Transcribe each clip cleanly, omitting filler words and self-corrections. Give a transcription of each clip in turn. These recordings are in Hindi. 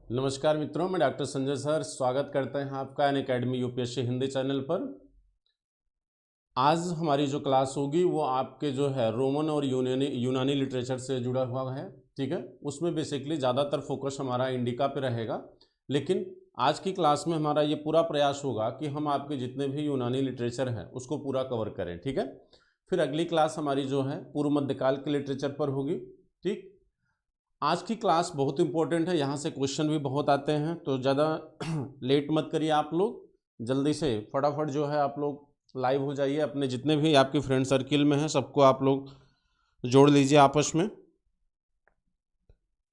नमस्कार मित्रों, मैं डॉक्टर संजय सर स्वागत करते हैं आपका अनअकैडमी यूपीएससी हिंदी चैनल पर। आज हमारी जो क्लास होगी वो आपके जो है रोमन और यूनानी लिटरेचर से जुड़ा हुआ है। ठीक है, उसमें बेसिकली ज़्यादातर फोकस हमारा इंडिका पे रहेगा, लेकिन आज की क्लास में हमारा ये पूरा प्रयास होगा कि हम आपके जितने भी यूनानी लिटरेचर हैं उसको पूरा कवर करें। ठीक है, फिर अगली क्लास हमारी जो है पूर्व मध्यकाल के लिटरेचर पर होगी। ठीक, आज की क्लास बहुत इंपॉर्टेंट है, यहाँ से क्वेश्चन भी बहुत आते हैं, तो ज़्यादा लेट मत करिए। आप लोग जल्दी से फटाफट जो है आप लोग लाइव हो जाइए, अपने जितने भी आपके फ्रेंड सर्किल में हैं सबको आप लोग जोड़ लीजिए आपस में।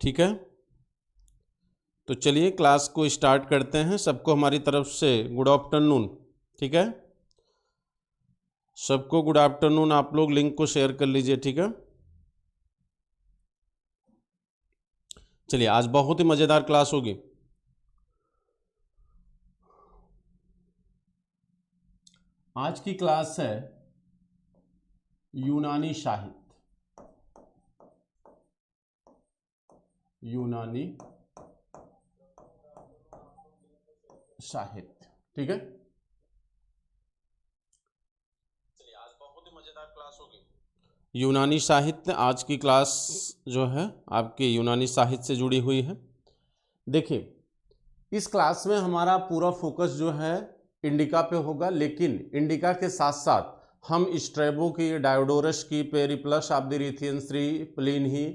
ठीक है, तो चलिए क्लास को स्टार्ट करते हैं। सबको हमारी तरफ से गुड आफ्टरनून। ठीक है, सबको गुड आफ्टरनून। आप लोग लिंक को शेयर कर लीजिए। ठीक है, चलिए आज बहुत ही मज़ेदार क्लास होगी। आज की क्लास है यूनानी साहित्य। यूनानी साहित्य। ठीक है, चलिए आज बहुत ही मज़ेदार क्लास होगी। यूनानी साहित्य, आज की क्लास जो है आपके यूनानी साहित्य से जुड़ी हुई है। देखिए, इस क्लास में हमारा पूरा फोकस जो है इंडिका पे होगा, लेकिन इंडिका के साथ साथ हम स्ट्रैबो की, डायोडोरस की, Periplus of the Erythraean, Pliny,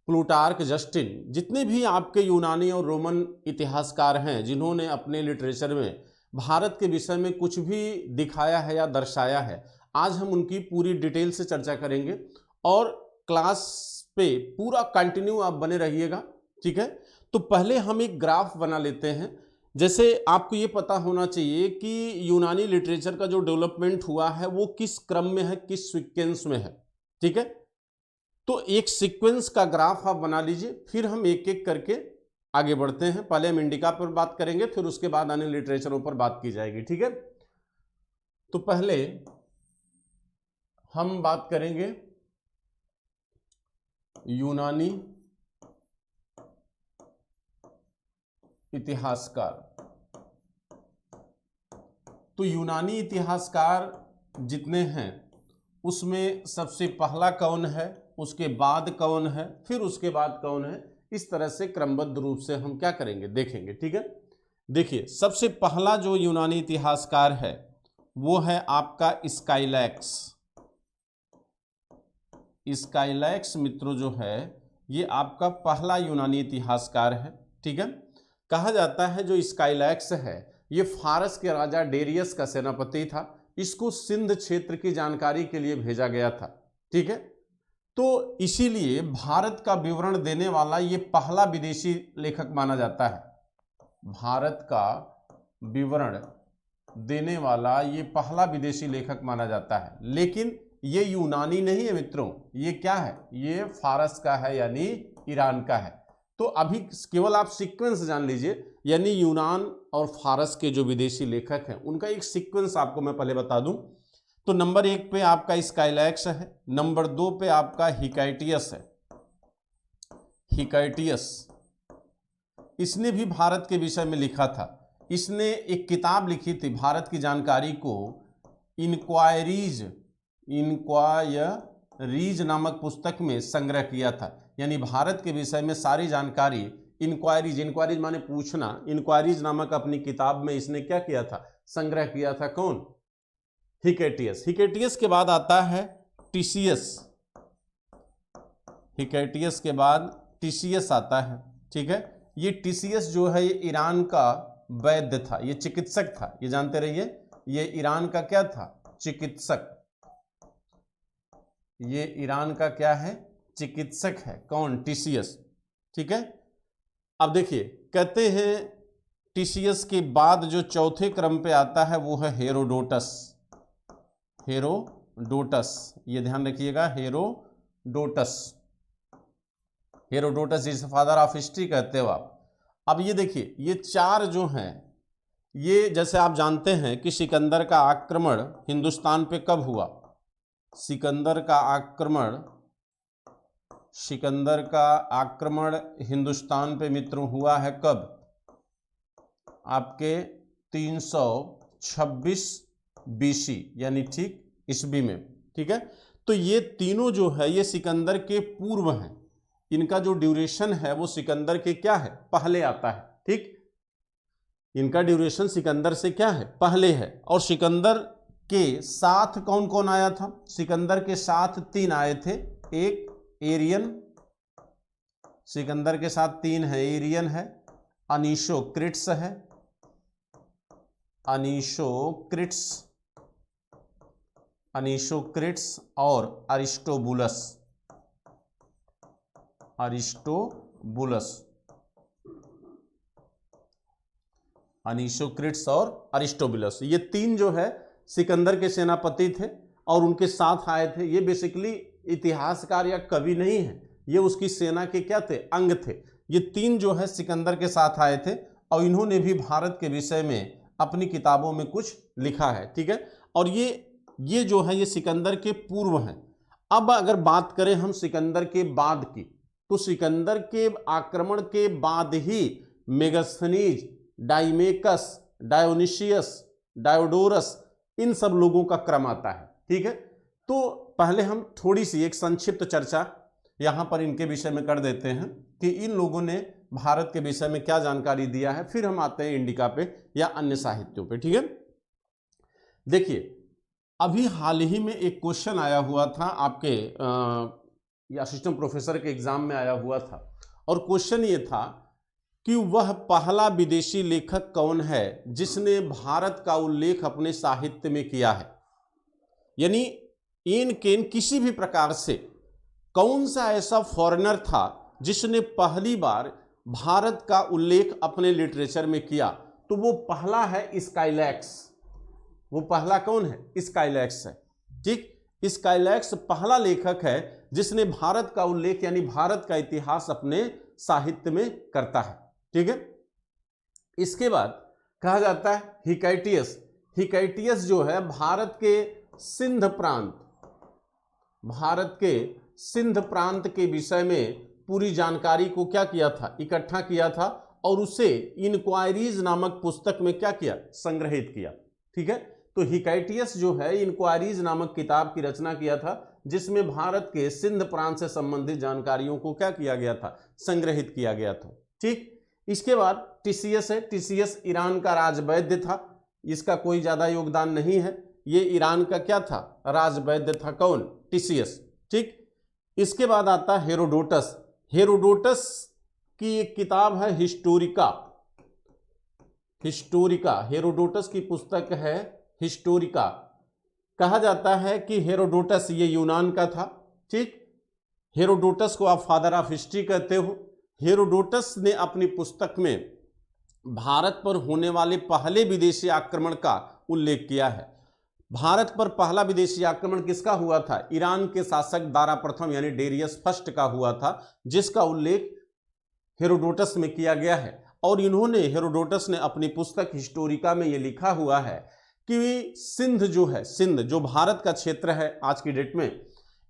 Plutarch, Justin, जितने भी आपके यूनानी और रोमन इतिहासकार हैं जिन्होंने अपने लिटरेचर में भारत के विषय में कुछ भी दिखाया है या दर्शाया है, आज हम उनकी पूरी डिटेल से चर्चा करेंगे और क्लास पे पूरा कंटिन्यू आप बने रहिएगा। ठीक है, तो पहले हम एक ग्राफ बना लेते हैं। जैसे आपको ये पता होना चाहिए कि यूनानी लिटरेचर का जो डेवलपमेंट हुआ है वो किस क्रम में है, किस सीक्वेंस में है। ठीक है, तो एक सीक्वेंस का ग्राफ आप बना लीजिए, फिर हम एक एक करके आगे बढ़ते हैं। पहले हम इंडिका पर बात करेंगे, फिर उसके बाद अन्य लिटरेचरों पर बात की जाएगी। ठीक है, तो पहले हम बात करेंगे यूनानी इतिहासकार। तो यूनानी इतिहासकार जितने हैं उसमें सबसे पहला कौन है, उसके बाद कौन है, फिर उसके बाद कौन है, इस तरह से क्रमबद्ध रूप से हम क्या करेंगे, देखेंगे। ठीक है, देखिए सबसे पहला जो यूनानी इतिहासकार है वो है आपका स्काइलैक्स। स्काइलैक्स मित्रों जो है ये आपका पहला यूनानी इतिहासकार है। ठीक है, कहा जाता है जो स्काइलैक्स है ये फारस के राजा डेरियस का सेनापति था। इसको सिंध क्षेत्र की जानकारी के लिए भेजा गया था। ठीक है, तो इसीलिए भारत का विवरण देने वाला ये पहला विदेशी लेखक माना जाता है। भारत का विवरण देने वाला ये पहला विदेशी लेखक माना जाता है, लेकिन ये यूनानी नहीं है मित्रों, ये क्या है, ये फारस का है यानी ईरान का है। तो अभी केवल आप सीक्वेंस जान लीजिए, यानी यूनान और फारस के जो विदेशी लेखक हैं उनका एक सीक्वेंस आपको मैं पहले बता दूं। तो नंबर 1 पे आपका स्काइलैक्स है, नंबर 2 पे आपका हिकाइटियस है। हिकाइटियस इसने भी भारत के विषय में लिखा था। इसने एक किताब लिखी थी भारत की जानकारी को, इनक्वायरीज नामक पुस्तक में संग्रह किया था। यानी भारत के विषय में सारी जानकारी, इंक्वायरीज माने पूछना, इंक्वायरीज नामक अपनी किताब में इसने क्या किया था, संग्रह किया था। कौन? हिकेटियस। हिकेटियस के बाद आता है टीसीएस। हिकेटियस के बाद टीसीएस आता है। ठीक है, ये टीसीएस जो है ये ईरान का वैद्य था, ये चिकित्सक था, ये जानते रहिए, ये ईरान का क्या था, चिकित्सक। ये ईरान का क्या है, चिकित्सक है। कौन? टीसीएस। ठीक है, अब देखिए कहते हैं टीसीएस के बाद जो चौथे क्रम पे आता है वो है हेरोडोटस। हेरोडोटस, ये ध्यान रखिएगा, हेरोडोटस। हेरोडोटस जिसे फादर ऑफ हिस्ट्री कहते हो आप। अब ये देखिए ये चार जो हैं, ये जैसे आप जानते हैं कि सिकंदर का आक्रमण हिंदुस्तान पे कब हुआ, सिकंदर का आक्रमण हिंदुस्तान पे मित्रों हुआ है कब, आपके 326 BC यानी ठीक ईस्वी में। ठीक है, तो ये तीनों जो है ये सिकंदर के पूर्व हैं, इनका जो ड्यूरेशन है वो सिकंदर के क्या है, पहले आता है। ठीक, इनका ड्यूरेशन सिकंदर से क्या है, पहले है। और सिकंदर के साथ कौन कौन आया था, सिकंदर के साथ 3 आए थे, एक एरियन, सिकंदर के साथ 3 है, एरियन है, अनीशोक्रिट्स है, अनीशोक्रिट्स और अरिस्टोबुलस, अनीशोक्रिट्स और अरिस्टोबुलस, ये 3 जो है सिकंदर के सेनापति थे और उनके साथ आए थे। ये बेसिकली इतिहासकार या कवि नहीं है, ये उसकी सेना के क्या थे, अंग थे। ये 3 जो है सिकंदर के साथ आए थे और इन्होंने भी भारत के विषय में अपनी किताबों में कुछ लिखा है। ठीक है, और ये जो है ये सिकंदर के पूर्व हैं। अब अगर बात करें हम सिकंदर के बाद की, तो सिकंदर के आक्रमण के बाद ही मेगास्थनीज, डाइमेकस, डायोनिशियस, डायोडोरस, इन सब लोगों का क्रम आता है। ठीक है, तो पहले हम थोड़ी सी एक संक्षिप्त चर्चा यहां पर इनके विषय में कर देते हैं कि इन लोगों ने भारत के विषय में क्या जानकारी दिया है, फिर हम आते हैं इंडिका पे या अन्य साहित्यों पे। ठीक है, देखिए अभी हाल ही में एक क्वेश्चन आया हुआ था आपके असिस्टेंट प्रोफेसर के एग्जाम में आया हुआ था, और क्वेश्चन ये था कि वह पहला विदेशी लेखक कौन है जिसने भारत का उल्लेख अपने साहित्य में किया है। यानी इन केन किसी भी प्रकार से कौन सा ऐसा फॉरेनर था जिसने पहली बार भारत का उल्लेख अपने लिटरेचर में किया, तो वो पहला है स्काइलैक्स। वो पहला कौन है, स्काइलैक्स है। ठीक, स्काइलैक्स पहला लेखक है जिसने भारत का उल्लेख यानी भारत का इतिहास अपने साहित्य में करता है। ठीक है, इसके बाद कहा जाता है हिकैटियस। हिकैटियस जो है भारत के सिंध प्रांत के विषय में पूरी जानकारी को क्या किया था, इकट्ठा किया था और उसे इनक्वायरीज नामक पुस्तक में क्या किया, संग्रहित किया। ठीक है, तो हिकैटियस जो है इनक्वायरीज नामक किताब की रचना किया था जिसमें भारत के सिंध प्रांत से संबंधित जानकारियों को क्या किया गया था, संग्रहित किया गया था। ठीक, इसके बाद टीसीएस है। टीसीएस ईरान का राजवैद्य था, इसका कोई ज्यादा योगदान नहीं है, ये ईरान का क्या था, राजवैद्य था। कौन, टीसीएस। ठीक, इसके बाद आता है हेरोडोटस। हेरोडोटस की एक किताब है हिस्टोरिका। हेरोडोटस की पुस्तक है हिस्टोरिका। कहा जाता है कि हेरोडोटस ये यूनान का था। ठीक, हेरोडोटस को आप फादर ऑफ हिस्ट्री कहते हो। हेरोडोटस ने अपनी पुस्तक में भारत पर होने वाले पहले विदेशी आक्रमण का उल्लेख किया है। भारत पर पहला विदेशी आक्रमण किसका हुआ था, ईरान के शासक दारा प्रथम यानी डेरियस फर्स्ट का हुआ था, जिसका उल्लेख हेरोडोटस में किया गया है। और इन्होंने, हेरोडोटस ने अपनी पुस्तक हिस्टोरिका में यह लिखा हुआ है कि सिंध जो है, सिंध जो भारत का क्षेत्र है आज की डेट में,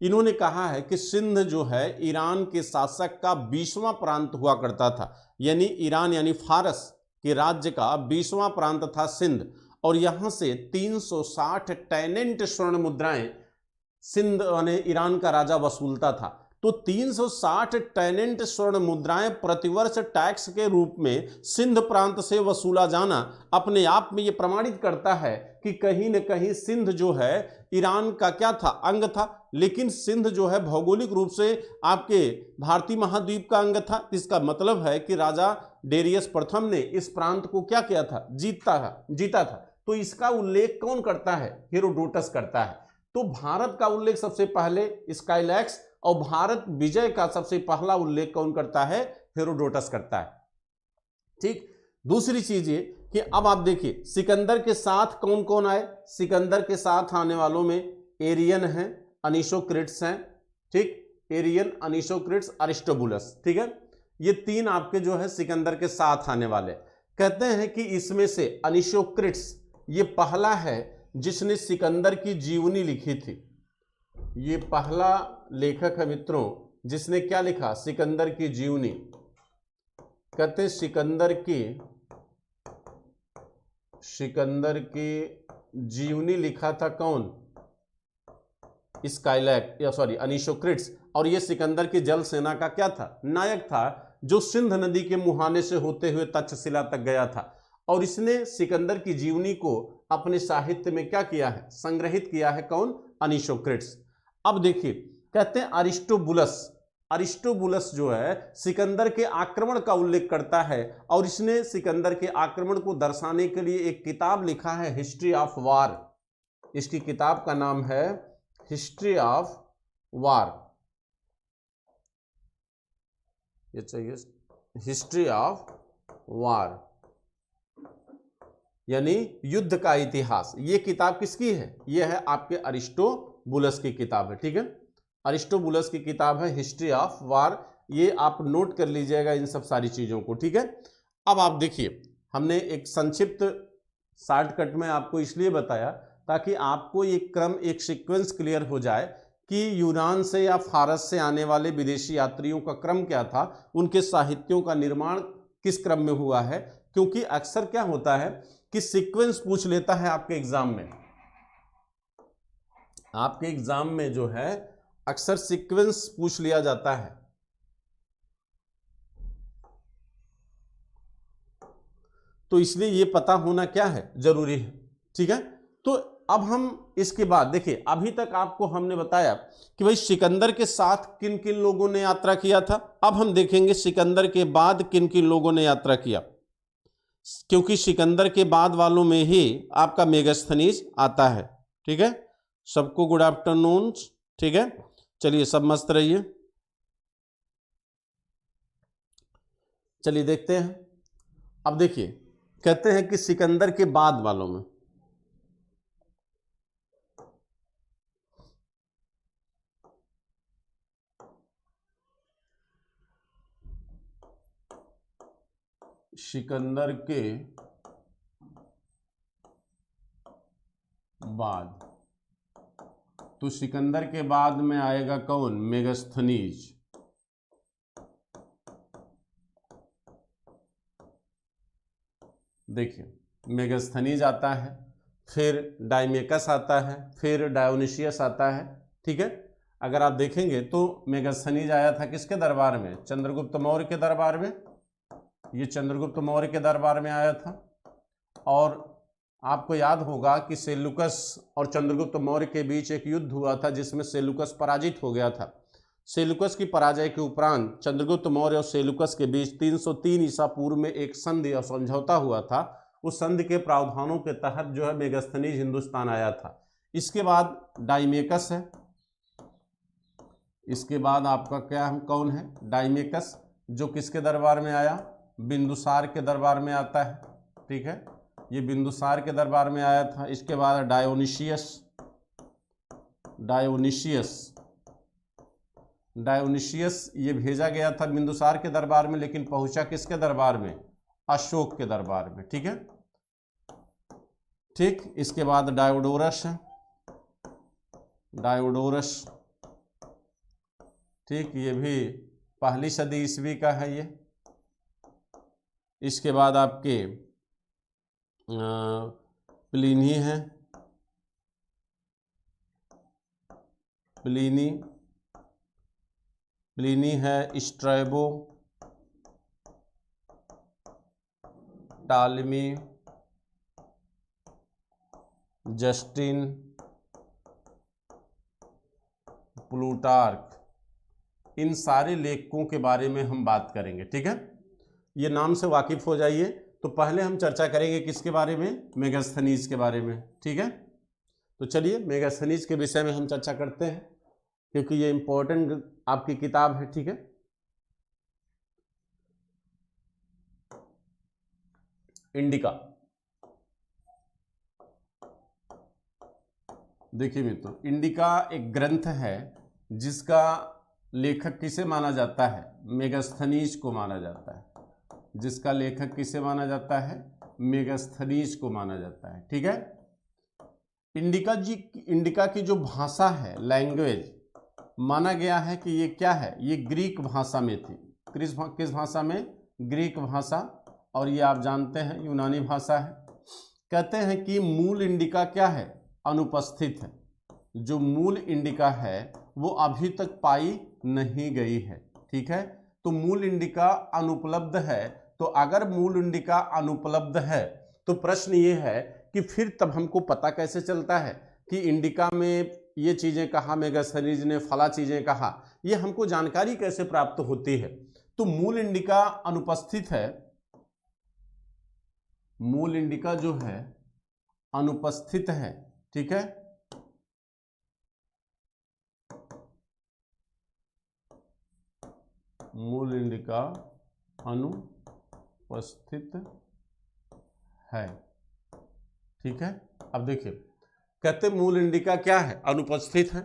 इन्होंने कहा है कि सिंध जो है ईरान के शासक का 20वां प्रांत हुआ करता था। यानी ईरान यानी फारस के राज्य का 20वां प्रांत था सिंध, और यहां से 360 टैनेंट स्वर्ण मुद्राएं सिंध यानी ईरान का राजा वसूलता था। तो 360 टैनेंट स्वर्ण मुद्राएं प्रतिवर्ष टैक्स के रूप में सिंध प्रांत से वसूला जाना अपने आप में यह प्रमाणित करता है कि कहीं न कहीं सिंध जो है ईरान का क्या था, अंग था। लेकिन सिंध जो है भौगोलिक रूप से आपके भारतीय महाद्वीप का अंग था। इसका मतलब है कि राजा डेरियस प्रथम ने इस प्रांत को क्या किया था, जीता था। तो इसका उल्लेख कौन करता है, हेरोडोटस करता है। तो भारत का उल्लेख सबसे पहले स्काइलैक्स और भारत विजय का सबसे पहला उल्लेख कौन करता है, हेरोडोटस करता है। ठीक, दूसरी चीज ये कि अब आप देखिए सिकंदर के साथ कौन कौन आए। सिकंदर के साथ आने वालों में एरियन हैं, अनीशोक्रिट्स हैं। ठीक, एरियन, अनीशोक्रिट्स, अरिस्टोबुलस। ठीक है, ये 3 आपके जो है सिकंदर के साथ आने वाले। कहते हैं कि इसमें से अनीशोक्रिट्स ये पहला है जिसने सिकंदर की जीवनी लिखी थी। ये पहला लेखक है मित्रों जिसने क्या लिखा, सिकंदर की जीवनी। कहते हैं सिकंदर की सिकंदर की जीवनी लिखा था कौन? स्काइलैक, या सॉरी अनीसोक्रिट्स। और ये सिकंदर की जल सेना का क्या था? नायक था, जो सिंध नदी के मुहाने से होते हुए तक्षशिला तक गया था। और इसने सिकंदर की जीवनी को अपने साहित्य में क्या किया है? संग्रहित किया है। कौन? अनीसोक्रिट्स। अब देखिए, कहते हैं अरिस्टोबुलस। अरिस्टोबुलस जो है सिकंदर के आक्रमण का उल्लेख करता है, और इसने सिकंदर के आक्रमण को दर्शाने के लिए एक किताब लिखा है, हिस्ट्री ऑफ वार। इसकी किताब का नाम है हिस्ट्री ऑफ वार। ये चाहिए, हिस्ट्री ऑफ वार यानी युद्ध का इतिहास। ये किताब किसकी है? ये है आपके अरिस्टोबुलस की किताब है। ठीक है, अरिस्टोबुलस की किताब है हिस्ट्री ऑफ वार। ये आप नोट कर लीजिएगा इन सब सारी चीजों को। ठीक है, अब आप देखिए, हमने एक संक्षिप्त शॉर्टकट में आपको इसलिए बताया ताकि आपको ये क्रम, एक सीक्वेंस क्लियर हो जाए कि यूनान से या फारस से आने वाले विदेशी यात्रियों का क्रम क्या था, उनके साहित्यों का निर्माण किस क्रम में हुआ है। क्योंकि अक्सर क्या होता है कि सीक्वेंस पूछ लेता है आपके एग्जाम में। आपके एग्जाम में जो है अक्सर सीक्वेंस पूछ लिया जाता है। तो इसलिए ये पता होना क्या है? जरूरी है। ठीक है, तो अब हम इसके बाद देखिए, अभी तक आपको हमने बताया कि भाई सिकंदर के साथ किन किन लोगों ने यात्रा किया था। अब हम देखेंगे सिकंदर के बाद किन किन लोगों ने यात्रा किया, क्योंकि सिकंदर के बाद वालों में ही आपका मेगास्थनीज आता है। ठीक है, सबको गुड आफ्टरनून। ठीक है, चलिए सब मस्त रहिए। चलिए देखते हैं। अब देखिए, कहते हैं कि सिकंदर के बाद वालों में सिकंदर के बाद, तो सिकंदर के बाद में आएगा कौन? मेगास्थनीज। देखिए, मेगास्थनीज आता है, फिर डायमेकस आता है, फिर डायोनिशियस आता है। ठीक है, अगर आप देखेंगे तो मेगास्थनीज आया था किसके दरबार में? चंद्रगुप्त मौर्य के दरबार में। ये चंद्रगुप्त मौर्य के दरबार में आया था। और आपको याद होगा कि सेल्यूकस और चंद्रगुप्त मौर्य के बीच एक युद्ध हुआ था जिसमें सेल्यूकस पराजित हो गया था। सेल्यूकस की पराजय के उपरांत चंद्रगुप्त मौर्य और सेल्यूकस के बीच 303 ईसा पूर्व में एक संधि और समझौता हुआ था। उस संधि के प्रावधानों के तहत जो है मेगास्थनीज हिंदुस्तान आया था। इसके बाद डायमेकस है। इसके बाद आपका क्या कौन है? डायमेकस, जो किसके दरबार में आया? बिंदुसार के दरबार में आता है। ठीक है, ये बिंदुसार के दरबार में आया था। इसके बाद डायोनिशियस। डायोनिशियस ये भेजा गया था बिंदुसार के दरबार में, लेकिन पहुंचा किसके दरबार में? अशोक के दरबार में। ठीक है, ठीक। इसके बाद डायोडोरस है। डायोडोरस, ठीक, ये भी पहली सदी ईस्वी का है ये। इसके बाद आपके प्लिनी है। प्लिनी है, स्ट्रैबो, टालमी, जस्टिन, प्लूटार्क, इन सारे लेखकों के बारे में हम बात करेंगे। ठीक है, ये नाम से वाकिफ हो जाइए। तो पहले हम चर्चा करेंगे किसके बारे में? मेगास्थनीज के बारे में। ठीक है, तो चलिए मेगास्थनीज के विषय में हम चर्चा करते हैं, क्योंकि ये इंपॉर्टेंट आपकी किताब है। ठीक है, इंडिका। देखिए मित्रों, इंडिका एक ग्रंथ है जिसका लेखक किसे माना जाता है? मेगास्थनीज को माना जाता है। जिसका लेखक किसे माना जाता है? मेगास्थनीज को माना जाता है। ठीक है, इंडिका की जो भाषा है, लैंग्वेज, माना गया है कि ये क्या है? ये ग्रीक भाषा में थी। किस भाषा में? ग्रीक भाषा। और ये आप जानते हैं यूनानी भाषा है। कहते हैं कि मूल इंडिका क्या है, अनुपस्थित है। जो मूल इंडिका है वो अभी तक पाई नहीं गई है, ठीक है। तो मूल इंडिका अनुपलब्ध है। तो अगर मूल इंडिका अनुपलब्ध है तो प्रश्न ये है कि फिर तब हमको पता कैसे चलता है कि इंडिका में ये चीजें कहा, मेगास्थनीज ने फला चीजें कहा, ये हमको जानकारी कैसे प्राप्त होती है। तो मूल इंडिका अनुपस्थित है, मूल इंडिका जो है अनुपस्थित है, ठीक है। मूल इंडिका अनुपस्थित है, ठीक है। अब देखिए, कहते मूल इंडिका क्या है, अनुपस्थित है।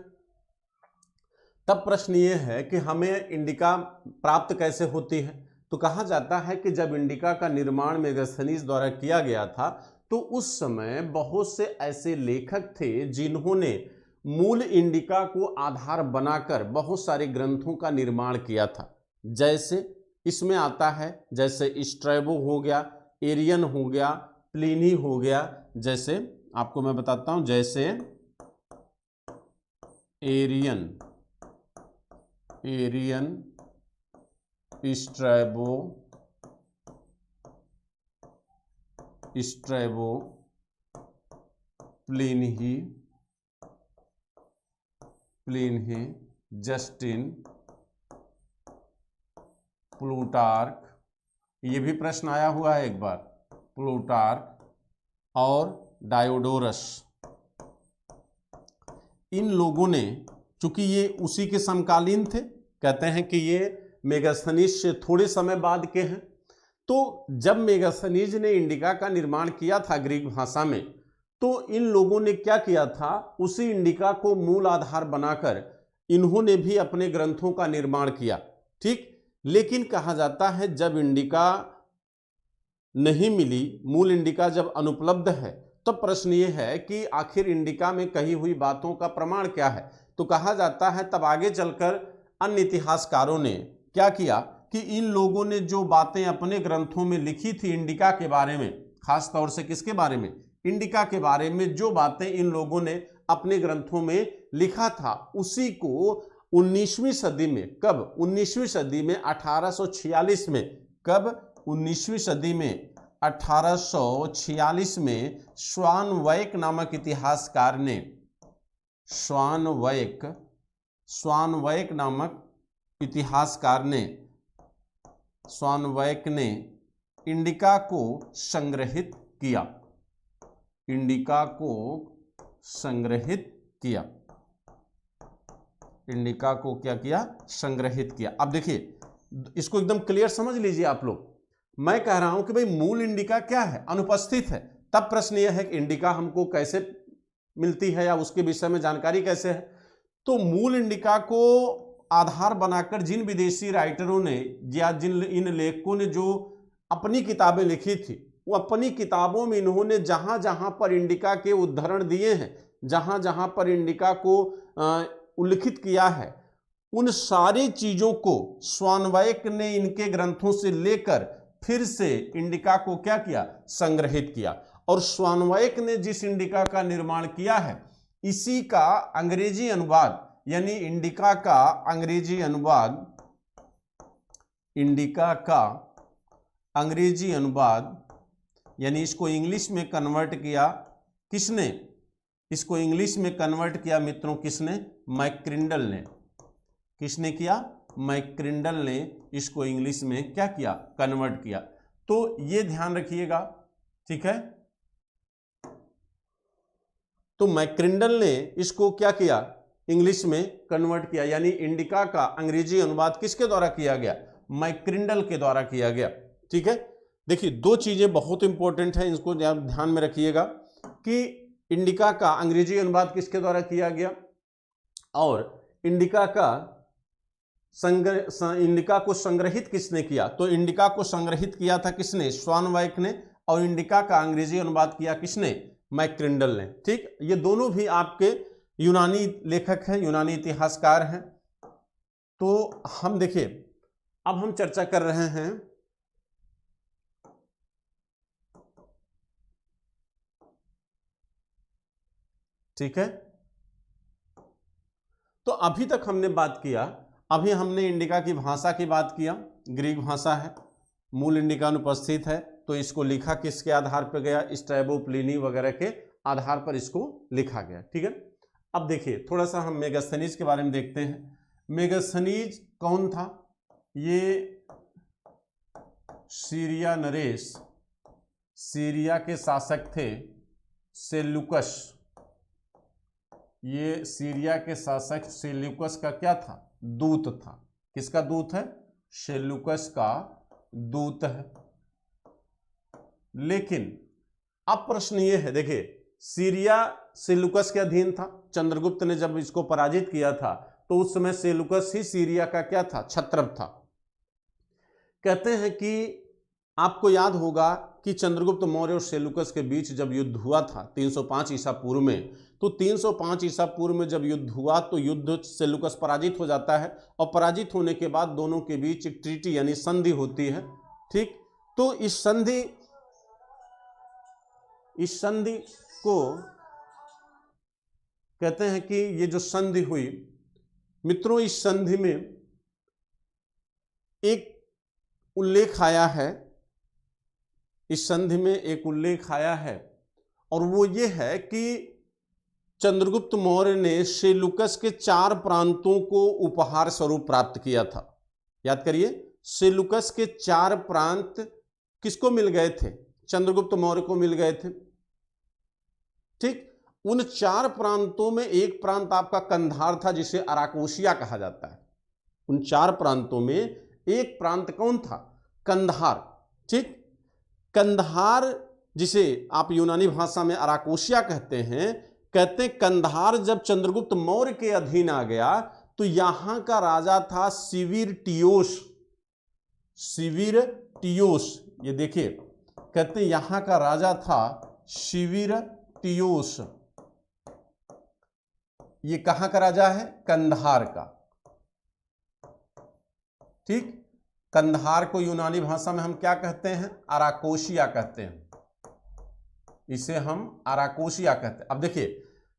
तब प्रश्न ये है कि हमें इंडिका प्राप्त कैसे होती है। तो कहा जाता है कि जब इंडिका का निर्माण मेगास्थनीज द्वारा किया गया था तो उस समय बहुत से ऐसे लेखक थे जिन्होंने मूल इंडिका को आधार बनाकर बहुत सारे ग्रंथों का निर्माण किया था। जैसे इसमें आता है, जैसे स्ट्रैबो हो गया, एरियन हो गया, प्लिनी हो गया। जैसे आपको मैं बताता हूं, जैसे Arrian, Strabo, Pliny, Justin, Plutarch, ये भी प्रश्न आया हुआ है एक बार, प्लूटार्क और डायोडोरस। इन लोगों ने, चूंकि ये उसी के समकालीन थे, कहते हैं कि ये मेगास्थनीज से थोड़े समय बाद के हैं। तो जब मेगास्थनीज ने इंडिका का निर्माण किया था ग्रीक भाषा में, तो इन लोगों ने क्या किया था, उसी इंडिका को मूल आधार बनाकर इन्होंने भी अपने ग्रंथों का निर्माण किया, ठीक। लेकिन कहा जाता है जब इंडिका नहीं मिली, मूल इंडिका जब अनुपलब्ध है, तो प्रश्न ये है कि आखिर इंडिका में कही हुई बातों का प्रमाण क्या है। तो कहा जाता है तब आगे चलकर अन्य इतिहासकारों ने क्या किया कि इन लोगों ने जो बातें अपने ग्रंथों में लिखी थी इंडिका के बारे में, खास तौर से किसके बारे में, इंडिका के बारे में जो बातें इन लोगों ने अपने ग्रंथों में लिखा था, उसी को 19वीं सदी में, कब, 19वीं सदी में 1846 में, कब, 19वीं सदी में 1846 में स्वानवैक नामक इतिहासकार ने, स्वानवैक नामक इतिहासकार ने, स्वानवैक ने इंडिका को संग्रहित किया, इंडिका को संग्रहित किया, इंडिका को क्या किया, संग्रहित किया। अब देखिए, इसको एकदम क्लियर समझ लीजिए आप लोग। मैं कह रहा हूं कि भाई मूल इंडिका क्या है, अनुपस्थित है। तब प्रश्न यह है कि इंडिका हमको कैसे मिलती है या उसके विषय में जानकारी कैसे है। तो मूल इंडिका को आधार बनाकर जिन विदेशी राइटरों ने या जिन इन लेखकों ने जो अपनी किताबें लिखी थी, वो अपनी किताबों में इन्होंने जहां जहां पर इंडिका के उद्धरण दिए हैं, जहां जहां पर इंडिका को उल्लिखित किया है, उन सारी चीजों को स्वानवैक ने इनके ग्रंथों से लेकर फिर से इंडिका को क्या किया, संग्रहित किया। और स्वानवैक ने जिस इंडिका का निर्माण किया है, इसी का अंग्रेजी अनुवाद, यानी इंडिका का अंग्रेजी अनुवाद, इंडिका का अंग्रेजी अनुवाद, यानी इसको इंग्लिश में कन्वर्ट किया किसने, इसको इंग्लिश में कन्वर्ट किया मित्रों किसने, मैक्रिंडल ने। किसने किया, मैक्रिंडल ने इसको इंग्लिश में क्या किया, कन्वर्ट किया। तो ये ध्यान रखिएगा, ठीक है। तो मैक्रिंडल ने इसको क्या किया, इंग्लिश में कन्वर्ट किया, यानी इंडिका का अंग्रेजी अनुवाद किसके द्वारा किया गया, मैक्रिंडल के द्वारा किया गया, ठीक है। देखिए, दो चीजें बहुत इंपॉर्टेंट है, इसको ध्यान में रखिएगा कि इंडिका का अंग्रेजी अनुवाद किसके द्वारा किया गया और इंडिका को संग्रहित किसने किया। तो इंडिका को संग्रहित किया था किसने, स्वानवैक ने, और इंडिका का अंग्रेजी अनुवाद किया किसने, मैक्रिंडल ने, ठीक। ये दोनों भी आपके यूनानी लेखक हैं, यूनानी इतिहासकार हैं। तो हम देखिए, अब हम चर्चा कर रहे हैं ठीक है। तो अभी तक हमने बात किया, अभी हमने इंडिका की भाषा की बात किया, ग्रीक भाषा है, मूल इंडिका अनुपस्थित है, तो इसको लिखा किसके आधार पर गया, स्ट्रैबो, प्लिनी वगैरह के आधार पर इसको लिखा गया। ठीक है। अब देखिए थोड़ा सा हम मेगास्थनीज के बारे में देखते हैं। मेगास्थनीज कौन था? ये सीरिया नरेश, सीरिया के शासक थे सेल्यूकस। ये सीरिया के शासक सेल्यूकस का क्या था? दूत था। किसका दूत है? सेल्यूकस का दूत है। लेकिन अब प्रश्न ये है, देखिए सीरिया सेल्यूकस के अधीन था। चंद्रगुप्त ने जब इसको पराजित किया था तो उस समय सेल्यूकस ही सीरिया का क्या था? छत्रप था। कहते हैं कि आपको याद होगा कि चंद्रगुप्त मौर्य और सेल्यूकस के बीच जब युद्ध हुआ था 305 ईसा पूर्व में, तो 305 ईसा पूर्व में जब युद्ध हुआ तो युद्ध सेल्यूकस पराजित हो जाता है और पराजित होने के बाद दोनों के बीच एक ट्रीटी यानी संधि होती है। ठीक, तो इस संधि को कहते हैं कि ये जो संधि हुई मित्रों, इस संधि में एक उल्लेख आया है, इस संधि में एक उल्लेख आया है और वो ये है कि चंद्रगुप्त मौर्य ने सेल्यूकस के 4 प्रांतों को उपहार स्वरूप प्राप्त किया था। याद करिए, सेल्यूकस के 4 प्रांत किसको मिल गए थे? चंद्रगुप्त मौर्य को मिल गए थे। ठीक, उन 4 प्रांतों में एक प्रांत आपका कंधार था जिसे अराकोशिया कहा जाता है। उन 4 प्रांतों में एक प्रांत कौन था? कंधार। ठीक, कंधार जिसे आप यूनानी भाषा में अराकोशिया कहते हैं, कंधार जब चंद्रगुप्त मौर्य के अधीन आ गया तो यहां का राजा था सिविरटियोस। सिविरटियोस, ये देखिए कहते हैं यहां का राजा था सिविरटियोस। ये कहां का राजा है? कंधार का। ठीक, कंधार को यूनानी भाषा में हम क्या कहते हैं? अराकोशिया कहते हैं। इसे हम अराकोशिया कहते हैं। अब देखिए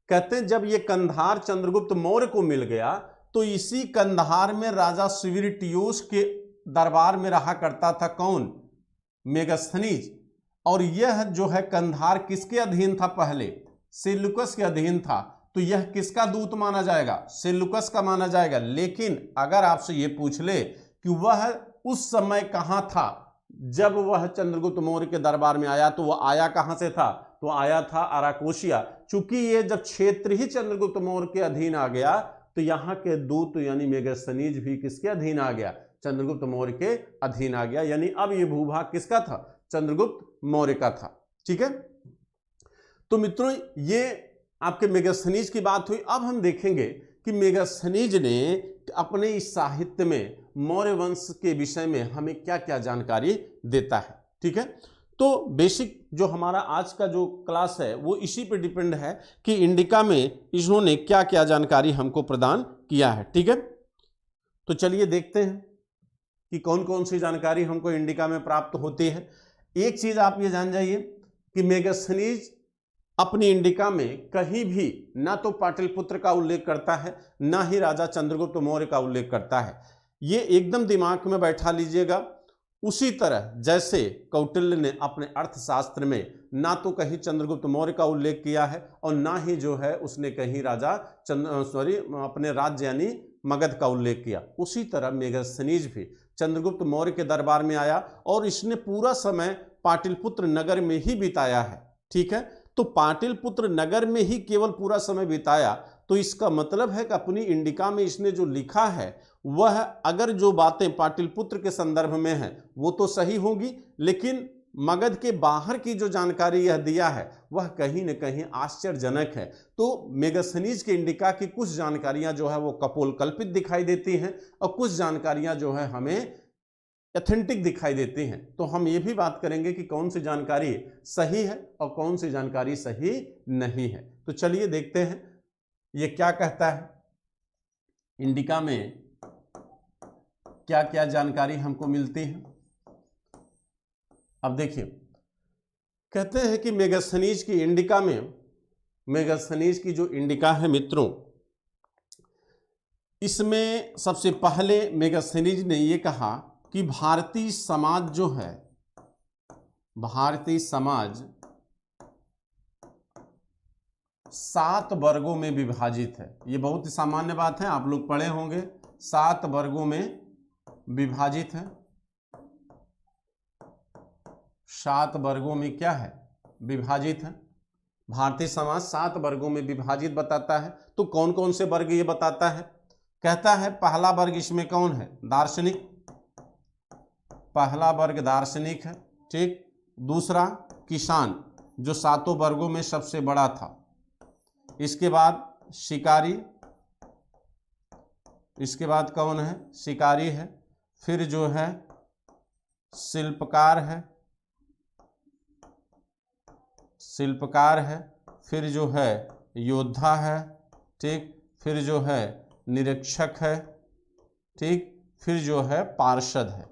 कहते हैं जब ये कंधार चंद्रगुप्त मौर्य को मिल गया तो इसी कंधार में राजा सिविरटियोस के दरबार में रहा करता था कौन? मेगास्थनीज। और यह जो है कंधार किसके अधीन था? पहले सेल्यूकस के अधीन था। तो यह किसका दूत माना जाएगा? सेल्यूकस का माना जाएगा। लेकिन अगर आपसे यह पूछ ले कि वह उस समय कहां था जब वह चंद्रगुप्त मौर्य के दरबार में आया, तो वह आया कहां से था? तो आया था अराकोशिया। चूंकि ये जब क्षेत्र ही चंद्रगुप्त मौर्य के अधीन आ गया तो यहां के दूत यानी मेगास्थनीज भी किसके अधीन आ गया? चंद्रगुप्त मौर्य के अधीन आ गया। यानी अब ये भूभाग किसका था? चंद्रगुप्त मौर्य का था। ठीक है, तो मित्रों ये आपके मेगास्थनीज की बात हुई। अब हम देखेंगे कि मेगास्थनीज ने अपने इस साहित्य में मौर्य वंश के विषय में हमें क्या क्या जानकारी देता है। ठीक है, तो बेसिक जो हमारा आज का जो क्लास है वो इसी पे डिपेंड है कि इंडिका में इन्होंने क्या क्या जानकारी हमको प्रदान किया है। ठीक है, तो चलिए देखते हैं कि कौन कौन सी जानकारी हमको इंडिका में प्राप्त होती है। एक चीज आप ये जान जाइए कि मेगास्थनीज अपनी इंडिका में कहीं भी ना तो पाटलिपुत्र का उल्लेख करता है ना ही राजा चंद्रगुप्त मौर्य का उल्लेख करता है। ये एकदम दिमाग में बैठा लीजिएगा। उसी तरह जैसे कौटिल्य ने अपने अर्थशास्त्र में ना तो कहीं चंद्रगुप्त मौर्य का उल्लेख किया है और ना ही जो है उसने कहीं अपने राज्य यानी मगध का उल्लेख किया, उसी तरह मेगास्थनीज भी चंद्रगुप्त मौर्य के दरबार में आया और इसने पूरा समय पाटलिपुत्र नगर में ही बिताया है। ठीक है, तो पाटलिपुत्र नगर में ही केवल पूरा समय बिताया, तो इसका मतलब है कि अपनी इंडिका में इसने जो लिखा है वह अगर जो बातें पाटलिपुत्र के संदर्भ में है वो तो सही होगी, लेकिन मगध के बाहर की जो जानकारी यह दिया है वह कहीं न कहीं आश्चर्यजनक है। तो मेगास्थनीज के इंडिका की कुछ जानकारियां जो है वो कपोलकल्पित दिखाई देती हैं और कुछ जानकारियां जो है हमें ऑथेंटिक दिखाई देती हैं। तो हम ये भी बात करेंगे कि कौन सी जानकारी सही है और कौन सी जानकारी सही नहीं है। तो चलिए देखते हैं ये क्या कहता है, इंडिका में क्या क्या जानकारी हमको मिलती है। अब देखिए कहते हैं कि मेगास्थनीज की इंडिका में मेगास्थनीज की जो इंडिका है मित्रों, इसमें सबसे पहले मेगास्थनीज ने ये कहा कि भारतीय समाज जो है, भारतीय समाज 7 वर्गों में विभाजित है। ये बहुत ही सामान्य बात है, आप लोग पढ़े होंगे। 7 वर्गों में विभाजित है। 7 वर्गों में क्या है? विभाजित है। भारतीय समाज 7 वर्गों में विभाजित बताता है। तो कौन कौन से वर्ग ये बताता है? कहता है पहला वर्ग इसमें कौन है? दार्शनिक। पहला वर्ग दार्शनिक है, ठीक। दूसरा किसान, जो 7 वर्गों में सबसे बड़ा था। इसके बाद शिकारी, इसके बाद कौन है? शिकारी है। फिर जो है शिल्पकार है, शिल्पकार है। फिर जो है योद्धा है, ठीक। फिर जो है निरीक्षक है, ठीक। फिर जो है पार्षद है।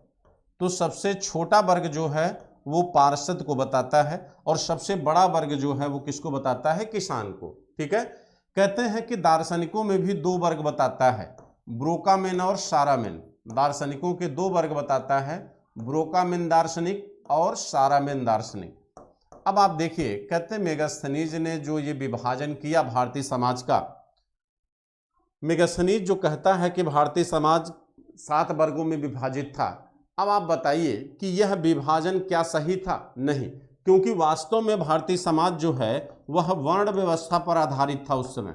तो सबसे छोटा वर्ग जो है वो पार्षद को बताता है, और सबसे बड़ा वर्ग जो है वो किसको बताता है? किसान को, ठीक है। कहते हैं कि दार्शनिकों में भी 2 वर्ग बताता है, ब्रोकामेन और सारामेन। दार्शनिकों के 2 वर्ग बताता है, ब्रोकामेन दार्शनिक और सारामेन दार्शनिक। अब आप देखिए, कहते हैं मेगास्थनीज ने जो ये विभाजन किया भारतीय समाज का, मेगास्थनीज जो कहता है कि भारतीय समाज 7 वर्गों में विभाजित था। अब आप बताइए कि यह विभाजन क्या सही था? नहीं, क्योंकि वास्तव में भारतीय समाज जो है वह वर्ण व्यवस्था पर आधारित था। उस समय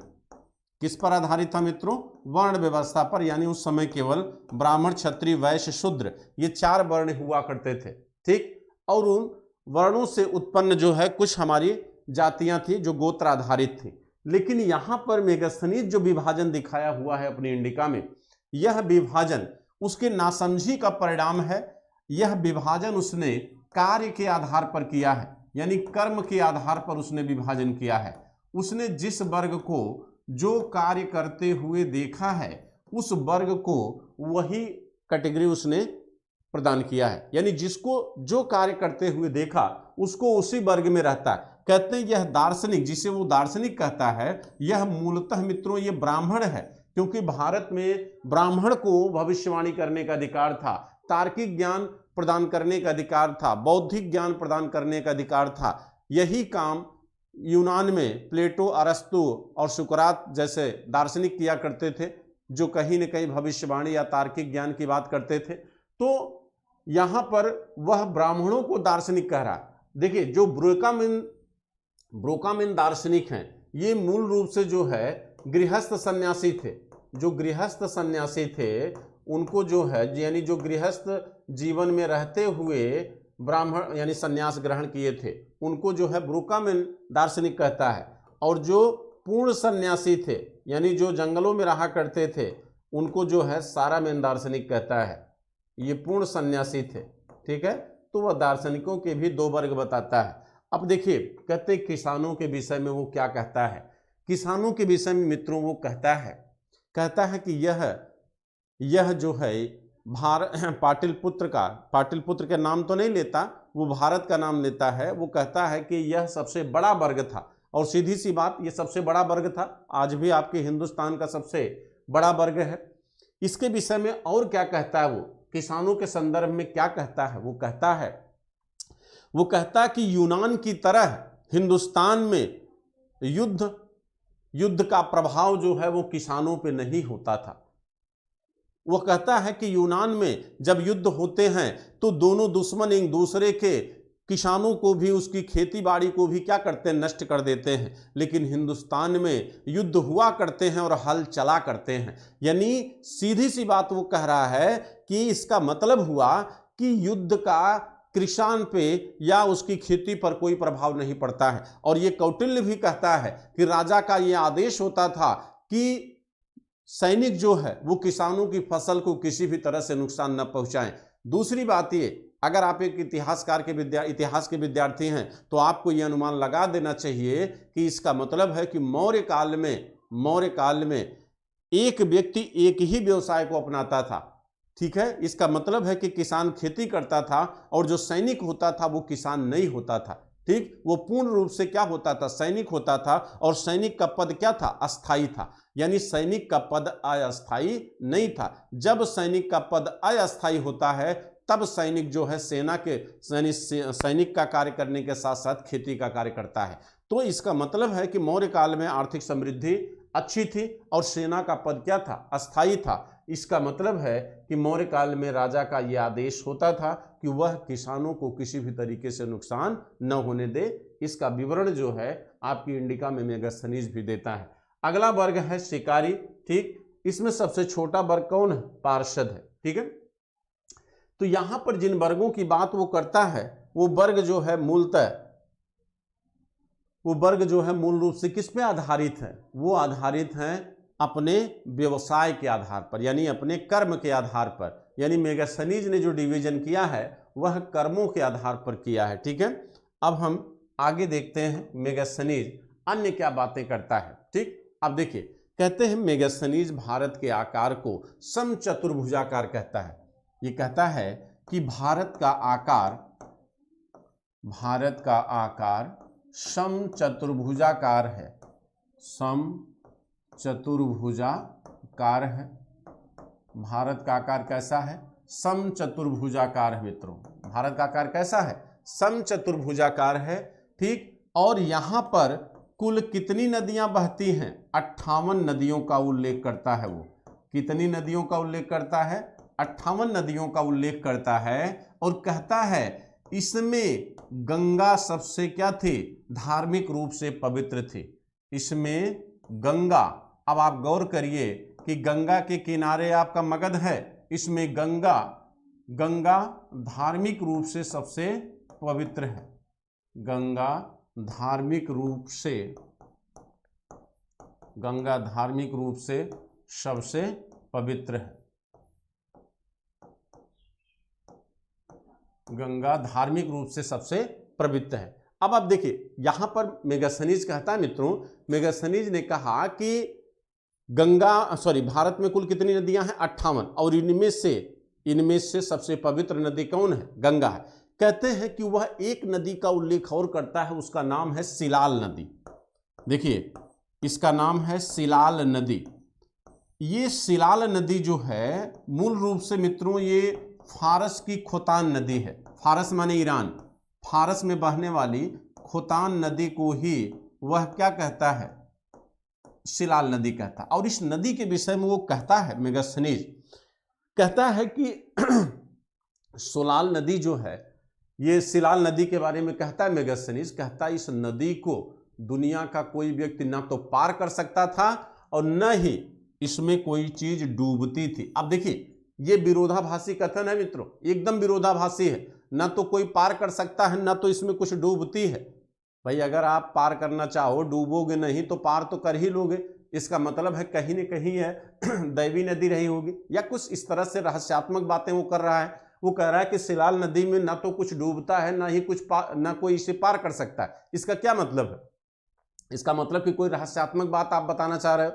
किस पर आधारित था मित्रों? वर्ण व्यवस्था पर। यानी उस समय केवल ब्राह्मण, क्षत्रिय, वैश्य, शूद्र, ये 4 वर्ण हुआ करते थे, ठीक। और उन वर्णों से उत्पन्न जो है कुछ हमारी जातियां थी जो गोत्र आधारित थी। लेकिन यहां पर मेगास्थनीज जो विभाजन दिखाया हुआ है अपनी इंडिका में, यह विभाजन उसके नासमझी का परिणाम है। यह विभाजन उसने कार्य के आधार पर किया है, यानी कर्म के आधार पर उसने विभाजन किया है। उसने जिस वर्ग को जो कार्य करते हुए देखा है, उस वर्ग को वही कैटेगरी उसने प्रदान किया है। यानी जिसको जो कार्य करते हुए देखा उसको उसी वर्ग में रहता है। कहते हैं यह दार्शनिक, जिसे वो दार्शनिक कहता है, यह मूलतः मित्रों ये ब्राह्मण है, क्योंकि भारत में ब्राह्मण को भविष्यवाणी करने का अधिकार था, तार्किक ज्ञान प्रदान करने का अधिकार था, बौद्धिक ज्ञान प्रदान करने का अधिकार था। यही काम यूनान में प्लेटो, अरस्तु और सुकरात जैसे दार्शनिक किया करते थे, जो कहीं न कहीं भविष्यवाणी या तार्किक ज्ञान की बात करते थे। तो यहां पर वह ब्राह्मणों को दार्शनिक कह रहा है। देखिए, जो ब्रोकामेन दार्शनिक हैं, ये मूल रूप से जो है गृहस्थ सन्यासी थे। जो गृहस्थ सन्यासी थे उनको जो है, यानी जो गृहस्थ जीवन में रहते हुए ब्राह्मण यानी सन्यास ग्रहण किए थे, उनको जो है ब्रोकामेन दार्शनिक कहता है। और जो पूर्ण सन्यासी थे, यानी जो जंगलों में रहा करते थे, उनको जो है सारामेन दार्शनिक कहता है। ये पूर्ण सन्यासी थे, ठीक है। तो वह दार्शनिकों के भी 2 वर्ग बताता है। अब देखिए, कहते किसानों के विषय में वो क्या कहता है। किसानों के विषय में मित्रों वो कहता है कि यह जो है पाटलिपुत्र का नाम तो नहीं लेता, वो भारत का नाम लेता है। वो कहता है कि यह सबसे बड़ा वर्ग था, और सीधी सी बात, ये सबसे बड़ा वर्ग था, आज भी आपके हिंदुस्तान का सबसे बड़ा वर्ग है। इसके विषय में और क्या कहता है वो, किसानों के संदर्भ में क्या कहता है? वो कहता है कि यूनान की तरह हिंदुस्तान में युद्ध का प्रभाव जो है वो किसानों पे नहीं होता था। वो कहता है कि यूनान में जब युद्ध होते हैं तो दोनों दुश्मन एक दूसरे के किसानों को भी, उसकी खेती बाड़ी को भी क्या करते हैं? नष्ट कर देते हैं। लेकिन हिंदुस्तान में युद्ध हुआ करते हैं और हल चला करते हैं। यानी सीधी सी बात वो कह रहा है कि इसका मतलब हुआ कि युद्ध का किसान पे या उसकी खेती पर कोई प्रभाव नहीं पड़ता है। और ये कौटिल्य भी कहता है कि राजा का ये आदेश होता था कि सैनिक जो है वो किसानों की फसल को किसी भी तरह से नुकसान न पहुंचाएं। दूसरी बात ये, अगर आप एक इतिहास के विद्यार्थी हैं तो आपको ये अनुमान लगा देना चाहिए कि इसका मतलब है कि मौर्य काल में एक व्यक्ति एक ही व्यवसाय को अपनाता था, ठीक है। इसका मतलब है कि किसान खेती करता था और जो सैनिक होता था वो किसान नहीं होता था, ठीक, वो पूर्ण रूप से क्या होता था, सैनिक होता था, और सैनिक का पद क्या था, अस्थाई था, यानी सैनिक का पद अस्थाई नहीं था। जब सैनिक का पद अस्थाई होता है तब सैनिक जो है सेना के सैनिक का कार्य करने के साथ साथ खेती का कार्य करता है। तो इसका मतलब है कि मौर्य काल में आर्थिक समृद्धि अच्छी थी और सेना का पद क्या था, अस्थाई था। इसका मतलब है कि मौर्य काल में राजा का यह आदेश होता था कि वह किसानों को किसी भी तरीके से नुकसान न होने दे। इसका विवरण जो है आपकी इंडिका में मेगास्थनीज भी देता है। अगला वर्ग है शिकारी, ठीक, इसमें सबसे छोटा वर्ग कौन है, पार्षद है, ठीक है। तो यहां पर जिन वर्गों की बात वो करता है वो वर्ग जो है मूलतः वो वर्ग जो है मूल रूप से किस पे आधारित है, वो आधारित हैं अपने व्यवसाय के आधार पर, यानी अपने कर्म के आधार पर। यानी मेगास्थनीज ने जो डिवीजन किया है वह कर्मों के आधार पर किया है, ठीक है। अब हम आगे देखते हैं मेगास्थनीज अन्य क्या बातें करता है, ठीक। अब देखिए, कहते हैं मेगास्थनीज भारत के आकार को समचतुर्भुजाकार कहता है। ये कहता है कि भारत का आकार समचतुर्भुजाकार है, समचतुर्भुजाकार है। भारत का आकार कैसा है, समचतुर्भुजाकार है मित्रों। भारत का आकार कैसा है, समचतुर्भुजाकार है, ठीक। और यहां पर कुल कितनी नदियां बहती हैं, 58 नदियों का उल्लेख करता है। वो कितनी नदियों का उल्लेख करता है, 58 नदियों का उल्लेख करता है। और कहता है इसमें गंगा सबसे क्या थी, धार्मिक रूप से पवित्र थी। इसमें गंगा, अब आप गौर करिए कि गंगा के किनारे आपका मगध है, इसमें गंगा धार्मिक रूप से सबसे पवित्र है। गंगा धार्मिक रूप से सबसे पवित्र है। गंगा धार्मिक रूप से सबसे पवित्र है। अब आप देखिए यहां पर मेगास्थनीज कहता है मित्रों, मेगास्थनीज ने कहा कि भारत में कुल कितनी नदियां हैं, 58, और इनमें से सबसे पवित्र नदी कौन है, गंगा है। कहते हैं कि वह एक नदी का उल्लेख और करता है, उसका नाम है सिलाल नदी। देखिए इसका नाम है सिलाल नदी। ये सिलाल नदी जो है मूल रूप से मित्रों ये फारस की खोतान नदी है। फारस माने ईरान, फारस में बहने वाली खोतान नदी को ही वह क्या कहता है, सिलाल नदी कहता है। और इस नदी के विषय में वो कहता है मेगास्थनीज, कहता है कि सोलाल नदी जो है, ये सिलाल नदी के बारे में कहता है मेगास्थनीज, कहता है इस नदी को दुनिया का कोई व्यक्ति ना तो पार कर सकता था और न ही इसमें कोई चीज डूबती थी। अब देखिए ये विरोधाभासी कथन है मित्रों, एकदम विरोधाभासी है। ना तो कोई पार कर सकता है, ना तो इसमें कुछ डूबती है। भाई अगर आप पार करना चाहो, डूबोगे नहीं तो पार तो कर ही लोगे। इसका मतलब है कहीं न कहीं है दैवी नदी रही होगी, या कुछ इस तरह से रहस्यात्मक बातें वो कर रहा है। वो कह रहा है कि सिलाल नदी में ना तो कुछ डूबता है, ना ही ना कोई इसे पार कर सकता है। इसका क्या मतलब है, इसका मतलब कि कोई रहस्यात्मक बात आप बताना चाह रहे हो,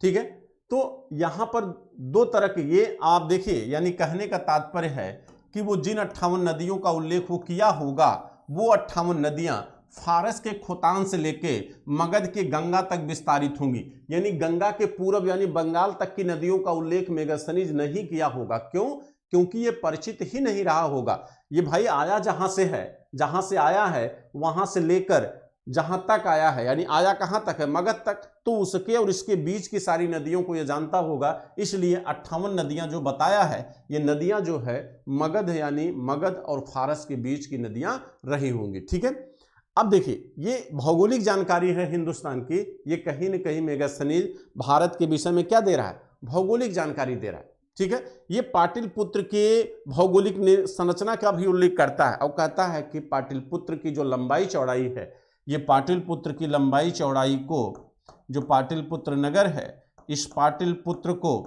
ठीक है। तो यहां पर दो तरह के ये आप देखिए, यानी कहने का तात्पर्य है कि वो जिन 58 नदियों का उल्लेख वो किया होगा, वो 58 नदियां फारस के खोतान से लेके मगध के गंगा तक विस्तारित होंगी। यानी गंगा के पूर्व यानी बंगाल तक की नदियों का उल्लेख मेगास्थनीज नहीं किया होगा। क्यों, क्योंकि ये परिचित ही नहीं रहा होगा। ये भाई आया जहां से है, जहां से आया है वहां से लेकर जहां तक आया है, यानी आया कहां तक है, मगध तक, तो उसके और इसके बीच की सारी नदियों को ये जानता होगा। इसलिए 58 नदियां जो बताया है, ये नदियां जो है मगध यानी मगध और फारस के बीच की नदियां रही होंगी, ठीक है। अब देखिए ये भौगोलिक जानकारी है हिंदुस्तान की, ये कहीं न कहीं मेगास्थनीज भारत के विषय में क्या दे रहा है, भौगोलिक जानकारी दे रहा है, ठीक है। ये पाटलिपुत्र के भौगोलिक संरचना का भी उल्लेख करता है और कहता है कि पाटलिपुत्र की जो लंबाई चौड़ाई है, ये पाटलिपुत्र की लंबाई चौड़ाई को, जो पाटलिपुत्र नगर है, इस पाटलिपुत्र को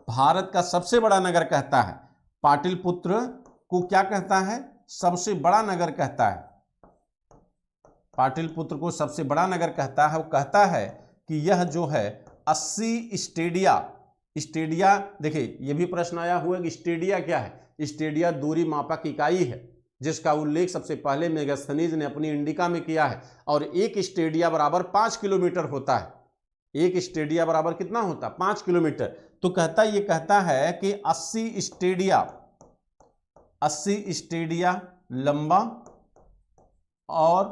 भारत का सबसे बड़ा नगर कहता है। पाटलिपुत्र को क्या कहता है, सबसे बड़ा नगर कहता है। पाटलिपुत्र को सबसे बड़ा नगर कहता है। वो कहता है कि यह जो है 80 स्टेडिया, देखिए ये भी प्रश्न आया हुआ है कि स्टेडिया क्या है। स्टेडिया दूरी मापक इकाई है, जिसका उल्लेख सबसे पहले मेगास्थनीज ने अपनी इंडिका में किया है। और एक स्टेडिया बराबर 5 किलोमीटर होता है। एक स्टेडिया बराबर कितना होता है? 5 किलोमीटर। तो ये कहता है कि 80 स्टेडिया लंबा और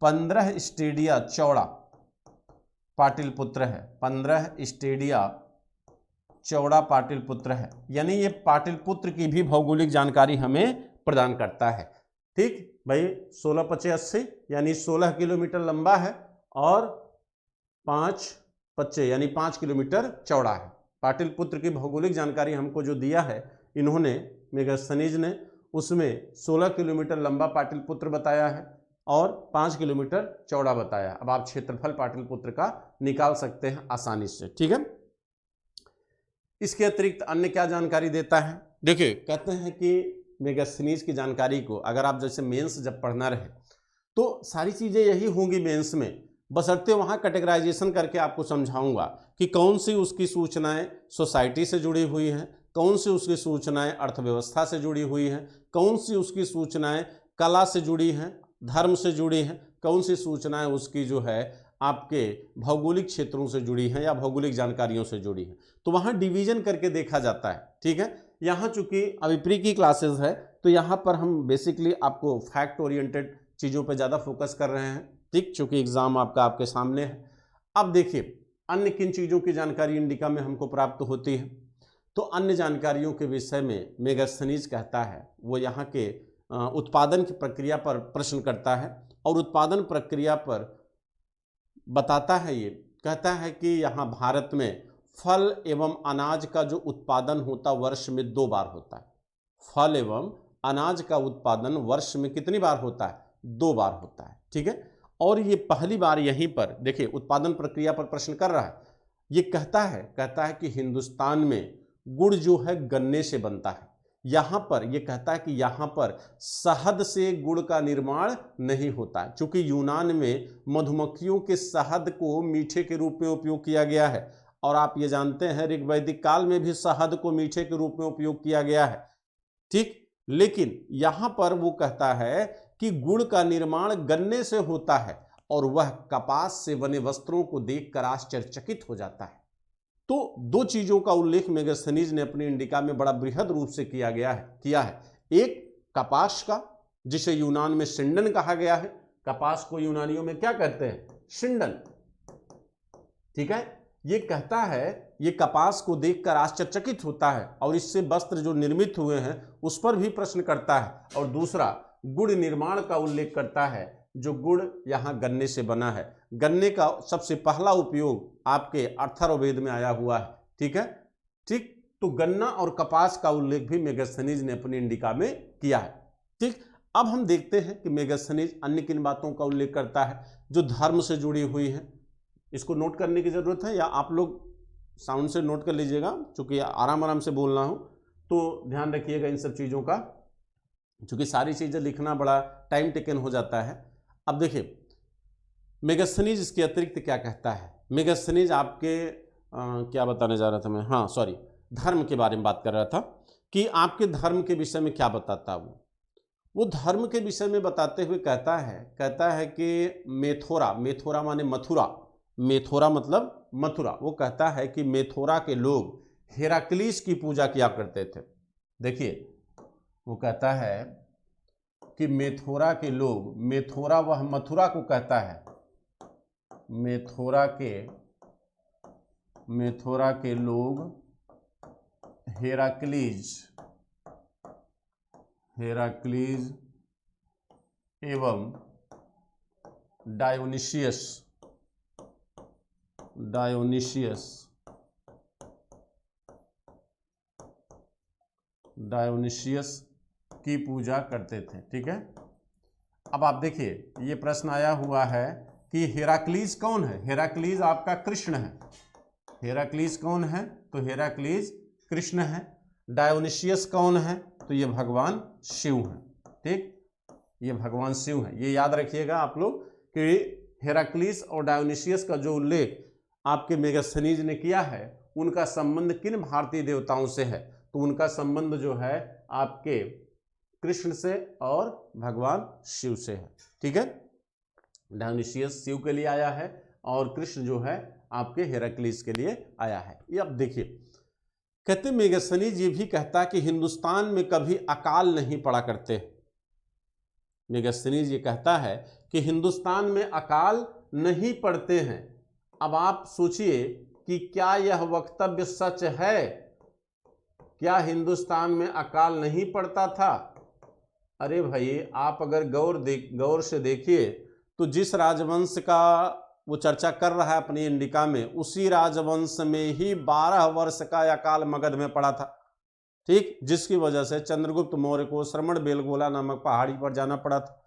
15 स्टेडिया चौड़ा पाटलिपुत्र है। 15 स्टेडिया चौड़ा पाटलिपुत्र है। यानी ये पाटलिपुत्र की भी भौगोलिक जानकारी हमें प्रदान करता है। ठीक भाई, 16 × 80 यानी 16 किलोमीटर लंबा है और 5 × 25 यानी 5 किलोमीटर चौड़ा है। पाटलिपुत्र की भौगोलिक जानकारी हमको जो दिया है इन्होंने, मेगास्थनीज ने, उसमें 16 किलोमीटर लंबा पाटलिपुत्र बताया है और 5 किलोमीटर चौड़ा बताया। अब आप क्षेत्रफल पाटलिपुत्र का निकाल सकते हैं आसानी से। ठीक है, इसके अतिरिक्त अन्य क्या जानकारी देता है? देखिए, कहते हैं कि मेगास्थनीज की जानकारी को अगर आप जैसे मेंस जब पढ़ना रहे तो सारी चीज़ें यही होंगी मेंस में, बशर्ते वहाँ कैटेगराइजेशन करके आपको समझाऊंगा कि कौन सी उसकी सूचनाएं सोसाइटी से जुड़ी हुई हैं, कौन सी उसकी सूचनाएं अर्थव्यवस्था से जुड़ी हुई हैं, कौन सी उसकी सूचनाएं कला से जुड़ी हैं, धर्म से जुड़ी हैं, कौन सी सूचनाएं उसकी जो है आपके भौगोलिक क्षेत्रों से जुड़ी हैं या भौगोलिक जानकारियों से जुड़ी हैं। तो वहाँ डिवीजन करके देखा जाता है। ठीक है, यहाँ चूंकि अभी प्री की क्लासेस है तो यहाँ पर हम बेसिकली आपको फैक्ट ओरिएंटेड चीज़ों पर ज़्यादा फोकस कर रहे हैं। ठीक, चूंकि एग्जाम आपके सामने है। अब देखिए, अन्य किन चीज़ों की जानकारी इंडिका में हमको प्राप्त होती है। तो अन्य जानकारियों के विषय में मेगास्थनीज कहता है वो यहाँ के उत्पादन की प्रक्रिया पर प्रश्न करता है और उत्पादन प्रक्रिया पर बताता है। ये कहता है कि यहाँ भारत में फल एवं अनाज का जो उत्पादन होता वर्ष में 2 बार होता है। फल एवं अनाज का उत्पादन वर्ष में कितनी बार होता है? 2 बार होता है। ठीक है, और ये पहली बार यहीं पर देखिए उत्पादन प्रक्रिया पर प्रश्न कर रहा है। ये कहता है कि हिंदुस्तान में गुड़ जो है गन्ने से बनता है। यहाँ पर ये कहता है कि यहाँ पर शहद से गुड़ का निर्माण नहीं होता है, क्योंकि यूनान में मधुमक्खियों के शहद को मीठे के रूप में उपयोग किया गया है। और आप ये जानते हैं ऋग्वैदिक काल में भी शहद को मीठे के रूप में उपयोग किया गया है। ठीक, लेकिन यहाँ पर वो कहता है कि गुड़ का निर्माण गन्ने से होता है और वह कपास से बने वस्त्रों को देखकर आश्चर्यचकित हो जाता है। तो 2 चीजों का उल्लेख मेगास्थनीज ने अपनी इंडिका में बड़ा बृहद रूप से किया है। एक कपास का, जिसे यूनान में सिंडन कहा गया है। कपास को यूनानियों में क्या कहते हैं? सिंडन। ठीक है, ये कहता है ये कपास को देखकर आश्चर्यचकित होता है और इससे वस्त्र जो निर्मित हुए हैं उस पर भी प्रश्न करता है। और दूसरा, गुड़ निर्माण का उल्लेख करता है, जो गुड़ यहाँ गन्ने से बना है। गन्ने का सबसे पहला उपयोग आपके अथर्ववेद में आया हुआ है। ठीक है, ठीक, तो गन्ना और कपास का उल्लेख भी मेगास्थनीज ने अपनी इंडिका में किया है। ठीक, अब हम देखते हैं कि मेगास्थनीज अन्य किन बातों का उल्लेख करता है जो धर्म से जुड़ी हुई है। इसको नोट करने की जरूरत है या आप लोग साउंड से नोट कर लीजिएगा, क्योंकि आराम आराम से बोलना हो तो ध्यान रखिएगा इन सब चीज़ों का, क्योंकि सारी चीज़ें लिखना बड़ा टाइम टेकन हो जाता है। अब देखिए मेगास्थनीज इसके अतिरिक्त क्या कहता है। मेगास्थनीज आपके क्या बताने जा रहा था मैं, हाँ सॉरी, धर्म के बारे में बात कर रहा था कि आपके धर्म के विषय में क्या बताता वो धर्म के विषय में बताते हुए कहता है कि मेथोरा माने मथुरा, मेथोरा मतलब मथुरा। वो कहता है कि मेथोरा के लोग हेराक्लीस की पूजा किया करते थे। देखिए, वो कहता है कि मेथोरा के लोग, मेथोरा वह मथुरा को कहता है, मेथोरा के लोग हेराक्लीज एवं डायोनिशियस की पूजा करते थे। ठीक है, अब आप देखिए ये प्रश्न आया हुआ है कि हेराक्लीज कौन है? हेराक्लीज आपका कृष्ण है। हेराक्लीज कौन है? तो हेराक्लीज कृष्ण है। डायोनिशियस कौन है? तो ये भगवान शिव हैं। ठीक, ये भगवान शिव हैं। ये याद रखिएगा आप लोग कि हेराक्लीस और डायोनिशियस का जो उल्लेख आपके मेगास्थनीज ने किया है, उनका संबंध किन भारतीय देवताओं से है? तो उनका संबंध जो है आपके कृष्ण से और भगवान शिव से है। ठीक है, डायोनिसियस शिव के लिए आया है और कृष्ण जो है आपके हेराक्लीस के लिए आया है। ये अब देखिए, कहते मेगस्थनीज ये भी कहता है कि हिंदुस्तान में कभी अकाल नहीं पड़ा करते। मेगस्थनीज ये कहता है कि हिंदुस्तान में अकाल नहीं पड़ते हैं। अब आप सोचिए कि क्या यह वक्तव्य सच है? क्या हिंदुस्तान में अकाल नहीं पड़ता था? अरे भाई, आप अगर गौर से देखिए तो जिस राजवंश का वो चर्चा कर रहा है अपनी इंडिका में, उसी राजवंश में ही 12 वर्ष का अकाल मगध में पड़ा था। ठीक, जिसकी वजह से चंद्रगुप्त मौर्य को श्रवण बेलगोला नामक पहाड़ी पर जाना पड़ा था।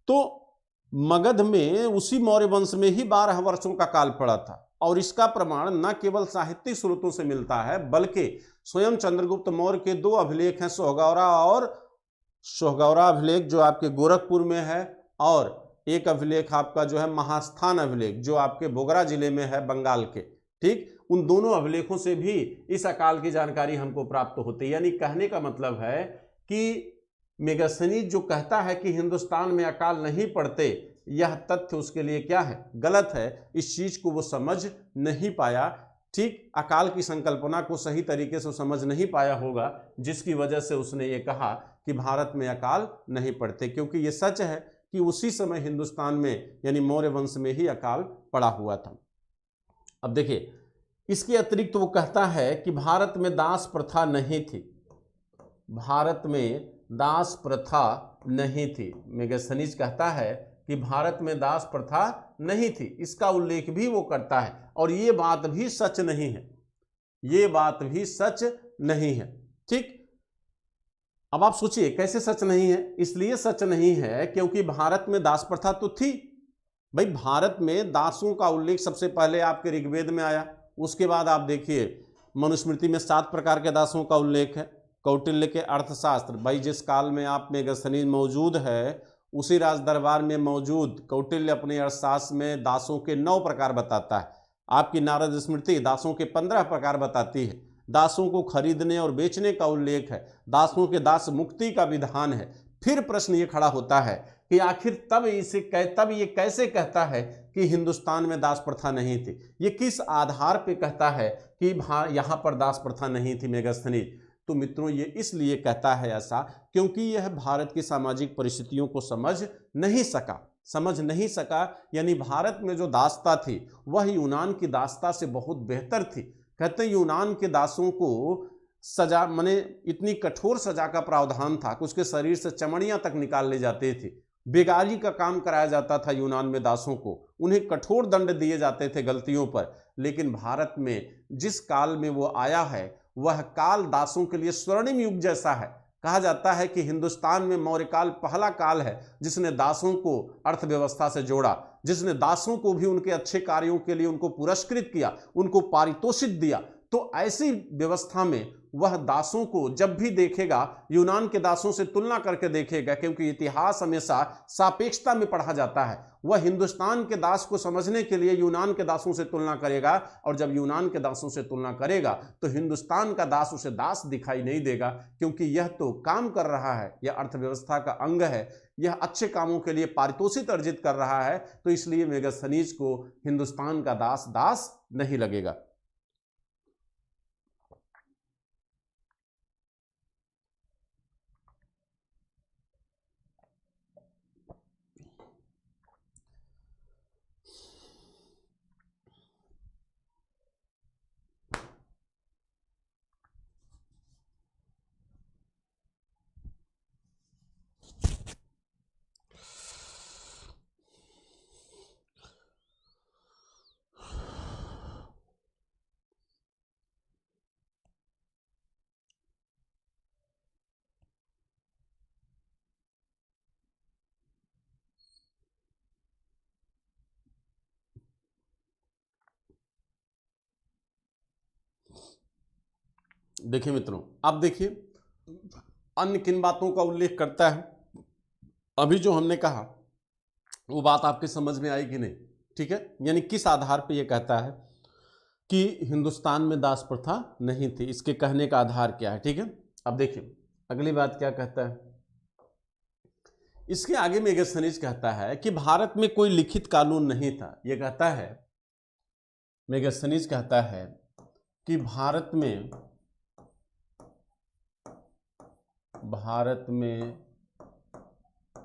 तो मगध में उसी मौर्य वंश में ही 12 वर्षों का काल पड़ा था। और इसका प्रमाण न केवल साहित्यिक स्रोतों से मिलता है, बल्कि स्वयं चंद्रगुप्त मौर्य के 2 अभिलेख हैं, सोहगौरा अभिलेख जो आपके गोरखपुर में है, और एक अभिलेख आपका जो है महास्थान अभिलेख जो आपके बोगरा जिले में है, बंगाल के। ठीक, उन दोनों अभिलेखों से भी इस अकाल की जानकारी हमको प्राप्त होती है। यानी कहने का मतलब है कि मेगस्थनीज जो कहता है कि हिंदुस्तान में अकाल नहीं पड़ते, यह तथ्य उसके लिए क्या है? गलत है। इस चीज को वो समझ नहीं पाया। ठीक, अकाल की संकल्पना को सही तरीके से समझ नहीं पाया होगा, जिसकी वजह से उसने ये कहा कि भारत में अकाल नहीं पड़ते, क्योंकि ये सच है कि उसी समय हिंदुस्तान में यानी मौर्य वंश में ही अकाल पड़ा हुआ था। अब देखिए, इसके अतिरिक्त वो कहता है कि भारत में दास प्रथा नहीं थी। भारत में दास प्रथा नहीं थी। मेगस्थनीज कहता है कि भारत में दास प्रथा नहीं थी। इसका उल्लेख भी वो करता है और ये बात भी सच नहीं है। ये बात भी सच नहीं है। ठीक, अब आप सोचिए कैसे सच नहीं है? इसलिए सच नहीं है क्योंकि भारत में दास प्रथा तो थी। भाई, भारत में दासों का उल्लेख सबसे पहले आपके ऋग्वेद में आया। उसके बाद आप देखिए मनुस्मृति में 7 प्रकार के दासों का उल्लेख है। कौटिल्य के अर्थशास्त्र, भाई जिस काल में आप मेगस्थनीज मौजूद है, उसी राज दरबार में मौजूद कौटिल्य अपने अर्थशास्त्र में दासों के 9 प्रकार बताता है। आपकी नारद स्मृति दासों के 15 प्रकार बताती है। दासों को खरीदने और बेचने का उल्लेख है। दासों के दास मुक्ति का विधान है। फिर प्रश्न ये खड़ा होता है कि आखिर तब ये कैसे कहता है कि हिंदुस्तान में दास प्रथा नहीं थी? ये किस आधार पे कहता है कि यहाँ पर दास प्रथा नहीं थी मेगस्थनीज? तो मित्रों, ये इसलिए कहता है ऐसा क्योंकि यह भारत की सामाजिक परिस्थितियों को समझ नहीं सका। यानी भारत में जो दासता थी वह यूनान की दासता से बहुत बेहतर थी। कहते हैं यूनान के दासों को सजा माने इतनी कठोर सजा का प्रावधान था कि उसके शरीर से चमड़ियां तक निकाल ले जाती थी। बेगारी का काम कराया जाता था यूनान में दासों को। उन्हें कठोर दंड दिए जाते थे गलतियों पर। लेकिन भारत में जिस काल में वो आया है, वह काल दासों के लिए स्वर्णिम युग जैसा है। कहा जाता है कि हिंदुस्तान में मौर्य काल पहला काल है जिसने दासों को अर्थव्यवस्था से जोड़ा, जिसने दासों को भी उनके अच्छे कार्यों के लिए उनको पुरस्कृत किया, उनको पारितोषिक दिया। तो ऐसी व्यवस्था में वह दासों को जब भी देखेगा यूनान के दासों से तुलना करके देखेगा, क्योंकि इतिहास हमेशा सापेक्षता में पढ़ा जाता है। वह हिंदुस्तान के दास को समझने के लिए यूनान के दासों से तुलना करेगा, और जब यूनान के दासों से तुलना करेगा तो हिंदुस्तान का दास उसे दास दिखाई नहीं देगा, क्योंकि यह तो काम कर रहा है, यह अर्थव्यवस्था का अंग है, यह अच्छे कामों के लिए पारितोषिक अर्जित कर रहा है। तो इसलिए मेगस्थनीज को हिंदुस्तान का दास दास नहीं लगेगा। देखिए मित्रों, अब देखिए अन्य किन बातों का उल्लेख करता है। अभी जो हमने कहा वो बात आपके समझ में आई कि नहीं? ठीक है, यानी किस आधार पे ये कहता है कि हिंदुस्तान में दास प्रथा नहीं थी, इसके कहने का आधार क्या है? ठीक है, अब देखिए अगली बात क्या कहता है। इसके आगे मेगास्थनीज कहता है कि भारत में कोई लिखित कानून नहीं था। यह कहता है, मेगास्थनीज कहता है कि भारत में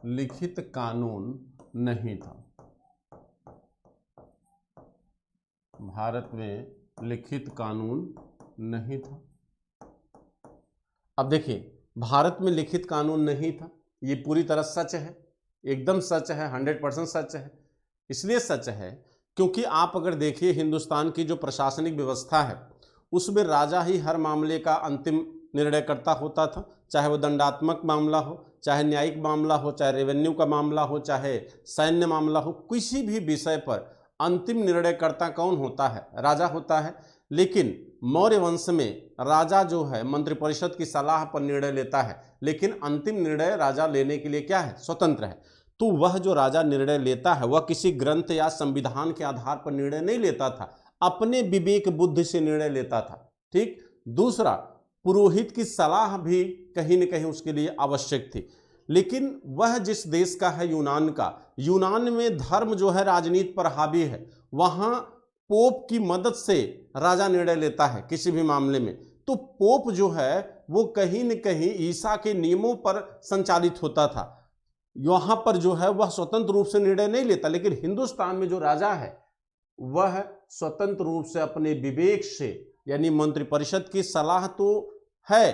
लिखित कानून नहीं था। भारत में लिखित कानून नहीं था। अब देखिए, भारत में लिखित कानून नहीं था, ये पूरी तरह सच है, एकदम सच है, 100% सच है। इसलिए सच है क्योंकि आप अगर देखिए हिंदुस्तान की जो प्रशासनिक व्यवस्था है उसमें राजा ही हर मामले का अंतिम निर्णयकर्ता होता था, चाहे वो दंडात्मक मामला हो, चाहे न्यायिक मामला हो, चाहे रेवेन्यू का मामला हो, चाहे सैन्य मामला हो, किसी भी विषय पर अंतिम निर्णयकर्ता कौन होता है? राजा होता है। लेकिन मौर्य वंश में राजा जो है मंत्रिपरिषद की सलाह पर निर्णय लेता है, लेकिन अंतिम निर्णय राजा लेने के लिए क्या है? स्वतंत्र है। तो वह जो राजा निर्णय लेता है वह किसी ग्रंथ या संविधान के आधार पर निर्णय नहीं लेता था, अपने विवेक बुद्धि से निर्णय लेता था। ठीक। दूसरा, पुरोहित की सलाह भी कहीं न कहीं उसके लिए आवश्यक थी। लेकिन वह जिस देश का है, यूनान का, यूनान में धर्म जो है राजनीति पर हावी है, वहां पोप की मदद से राजा निर्णय लेता है किसी भी मामले में। तो पोप जो है वो कहीं न कहीं ईसा के नियमों पर संचालित होता था, वहां पर जो है वह स्वतंत्र रूप से निर्णय नहीं लेता। लेकिन हिंदुस्तान में जो राजा है वह स्वतंत्र रूप से अपने विवेक से, यानी मंत्रिपरिषद की सलाह तो है,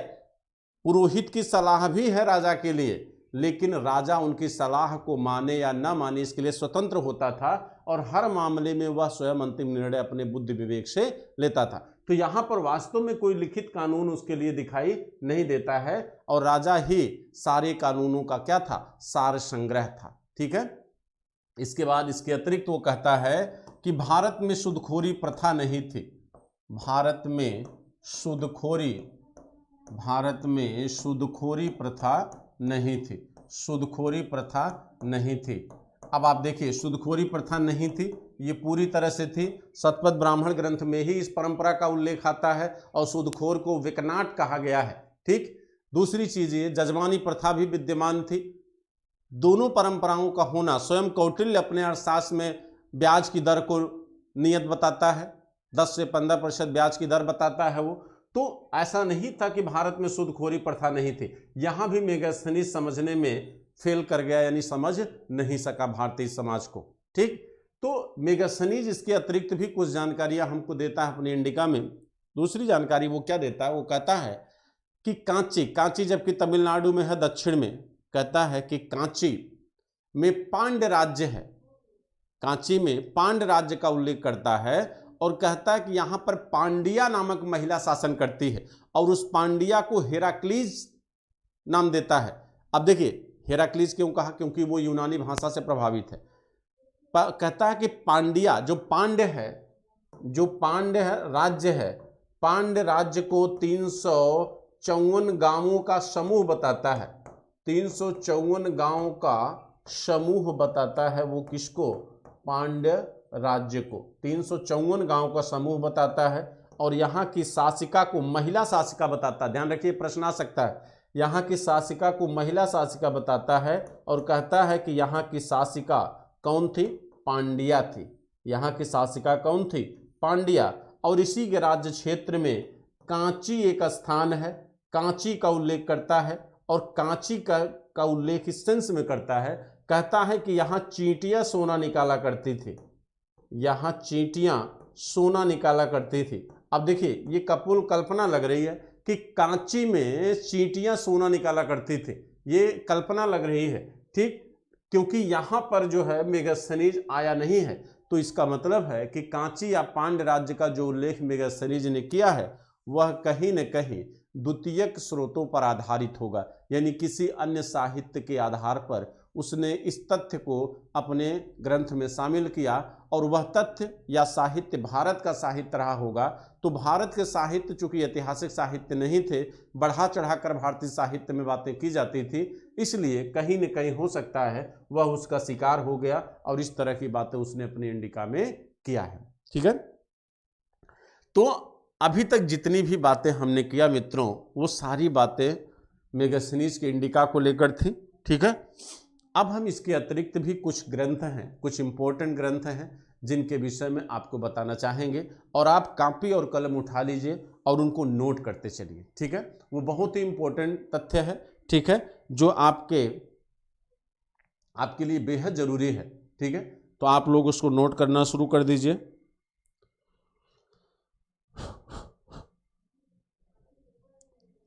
पुरोहित की सलाह भी है राजा के लिए, लेकिन राजा उनकी सलाह को माने या न माने इसके लिए स्वतंत्र होता था और हर मामले में वह स्वयं अंतिम निर्णय अपने बुद्धि विवेक से लेता था। तो यहाँ पर वास्तव में कोई लिखित कानून उसके लिए दिखाई नहीं देता है और राजा ही सारे कानूनों का क्या था? सार संग्रह था। ठीक है। इसके बाद इसके अतिरिक्त वो कहता है कि भारत में सूदखोरी प्रथा नहीं थी। भारत में सूदखोरी प्रथा नहीं थी। सूदखोरी प्रथा नहीं थी। अब आप देखिए, सूदखोरी प्रथा नहीं थी, ये पूरी तरह से थी। शतपथ ब्राह्मण ग्रंथ में ही इस परंपरा का उल्लेख आता है और सूदखोर को विकनाट कहा गया है। ठीक। दूसरी चीज, ये जजमानी प्रथा भी विद्यमान थी। दोनों परंपराओं का होना, स्वयं कौटिल्य अपने अर्थशास्त्र में ब्याज की दर को नियत बताता है, 10 से 15% ब्याज की दर बताता है वो। तो ऐसा नहीं था कि भारत में सूदखोरी प्रथा नहीं थी। यहां भी मेगास्थनीज समझने में फेल कर गया, यानी समझ नहीं सका भारतीय समाज को। ठीक। तो मेगास्थनीज इसके अतिरिक्त भी कुछ जानकारियां हमको देता है अपनी इंडिका में। दूसरी जानकारी वो क्या देता है? वो कहता है कि कांची जबकि तमिलनाडु में है, दक्षिण में, कहता है कि कांची में पांड्य राज्य है। कांची में पांड्य राज्य का उल्लेख करता है और कहता है कि यहां पर पांडिया नामक महिला शासन करती है और उस पांडिया को हेराक्लीज नाम देता है। अब देखिए, हेराक्लीज क्यों कहा? क्योंकि वो यूनानी भाषा से प्रभावित है। कहता है कि पांडिया जो पांड्य राज्य है, पांड्य राज्य को 354 गांवों का समूह बताता है। 354 गांवों का समूह बताता है वो किसको? पांड्य राज्य को 354 गांव का समूह बताता है और यहाँ की शासिका को महिला शासिका बताता है। ध्यान रखिए, प्रश्न आ सकता है। यहाँ की शासिका को महिला शासिका बताता है और कहता है कि यहाँ की शासिका कौन थी? पांड्या थी। यहाँ की शासिका कौन थी? पांड्या। और इसी के राज्य क्षेत्र में कांची एक स्थान है, कांची का उल्लेख करता है और कांची का उल्लेख इस सेंस में करता है, कहता है कि यहाँ चींटियां सोना निकाला करती थी। यहाँ चींटियां सोना निकाला करती थी। अब देखिए, ये कपूल कल्पना लग रही है कि कांची में चींटियां सोना निकाला करती थी, ये कल्पना लग रही है। ठीक। क्योंकि यहाँ पर जो है मेगास्थनीज आया नहीं है, तो इसका मतलब है कि कांची या पांड्य राज्य का जो उल्लेख मेगास्थनीज ने किया है वह कहीं न कहीं द्वितीयक स्रोतों पर आधारित होगा, यानी किसी अन्य साहित्य के आधार पर उसने इस तथ्य को अपने ग्रंथ में शामिल किया और वह तथ्य या साहित्य भारत का साहित्य रहा होगा। तो भारत के साहित्य चूंकि ऐतिहासिक साहित्य नहीं थे, बढ़ा चढ़ाकर भारतीय साहित्य में बातें की जाती थी, इसलिए कहीं न कहीं हो सकता है वह उसका शिकार हो गया और इस तरह की बातें उसने अपनी इंडिका में किया है। ठीक है। तो अभी तक जितनी भी बातें हमने किया मित्रों, वो सारी बातें मेगास्थनीज के इंडिका को लेकर थी। ठीक है। अब हम इसके अतिरिक्त भी कुछ ग्रंथ हैं, कुछ इंपॉर्टेंट ग्रंथ हैं जिनके विषय में आपको बताना चाहेंगे, और आप कॉपी और कलम उठा लीजिए और उनको नोट करते चलिए, ठीक है। वो बहुत ही इंपॉर्टेंट तथ्य है, ठीक है, जो आपके लिए बेहद जरूरी है, ठीक है। तो आप लोग उसको नोट करना शुरू कर दीजिए।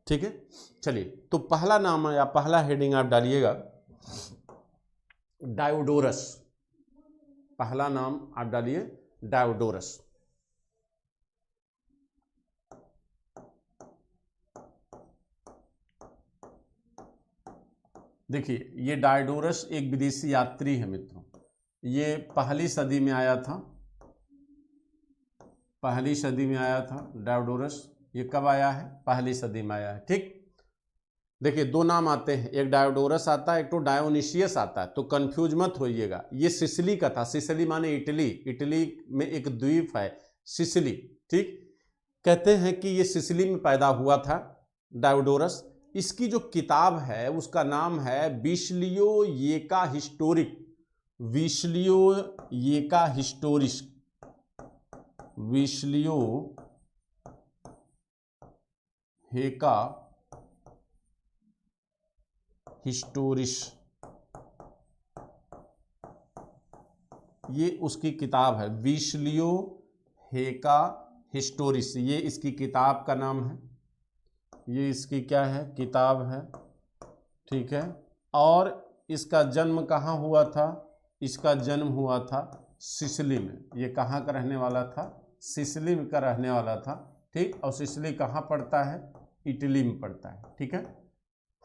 ठीक है, चलिए, तो पहला नाम या पहला हेडिंग आप डालिएगा डायोडोरस। पहला नाम आप डालिए डायोडोरस। देखिए, ये डायोडोरस एक विदेशी यात्री है मित्रों। ये पहली सदी में आया था, पहली सदी में आया था डायोडोरस। ये कब आया है? पहली सदी में आया है, ठीक। देखिए, दो नाम आते हैं, एक डायोडोरस आता है, एक तो डायोनिशियस आता है, तो कंफ्यूज मत होइएगा। ये सिसिली का था, सिसिली माने इटली, इटली में एक द्वीप है सिसिली, ठीक। कहते हैं कि ये सिसिली में पैदा हुआ था डायोडोरस। इसकी जो किताब है उसका नाम है विस्लियो येका हिस्टोरिक, विस्लियो येका हिस्टोरिस, विस्लियो हेका हिस्टोरिस, ये उसकी किताब है, विस्लियो हेका हिस्टोरिस, ये इसकी किताब का नाम है, ये इसकी क्या है? किताब है, ठीक है। और इसका जन्म कहाँ हुआ था? इसका जन्म हुआ था सिसिली में। ये कहाँ का रहने वाला था? सिसिली का रहने वाला था, ठीक। और सिसिली कहाँ पड़ता है? इटली में पड़ता है, ठीक है।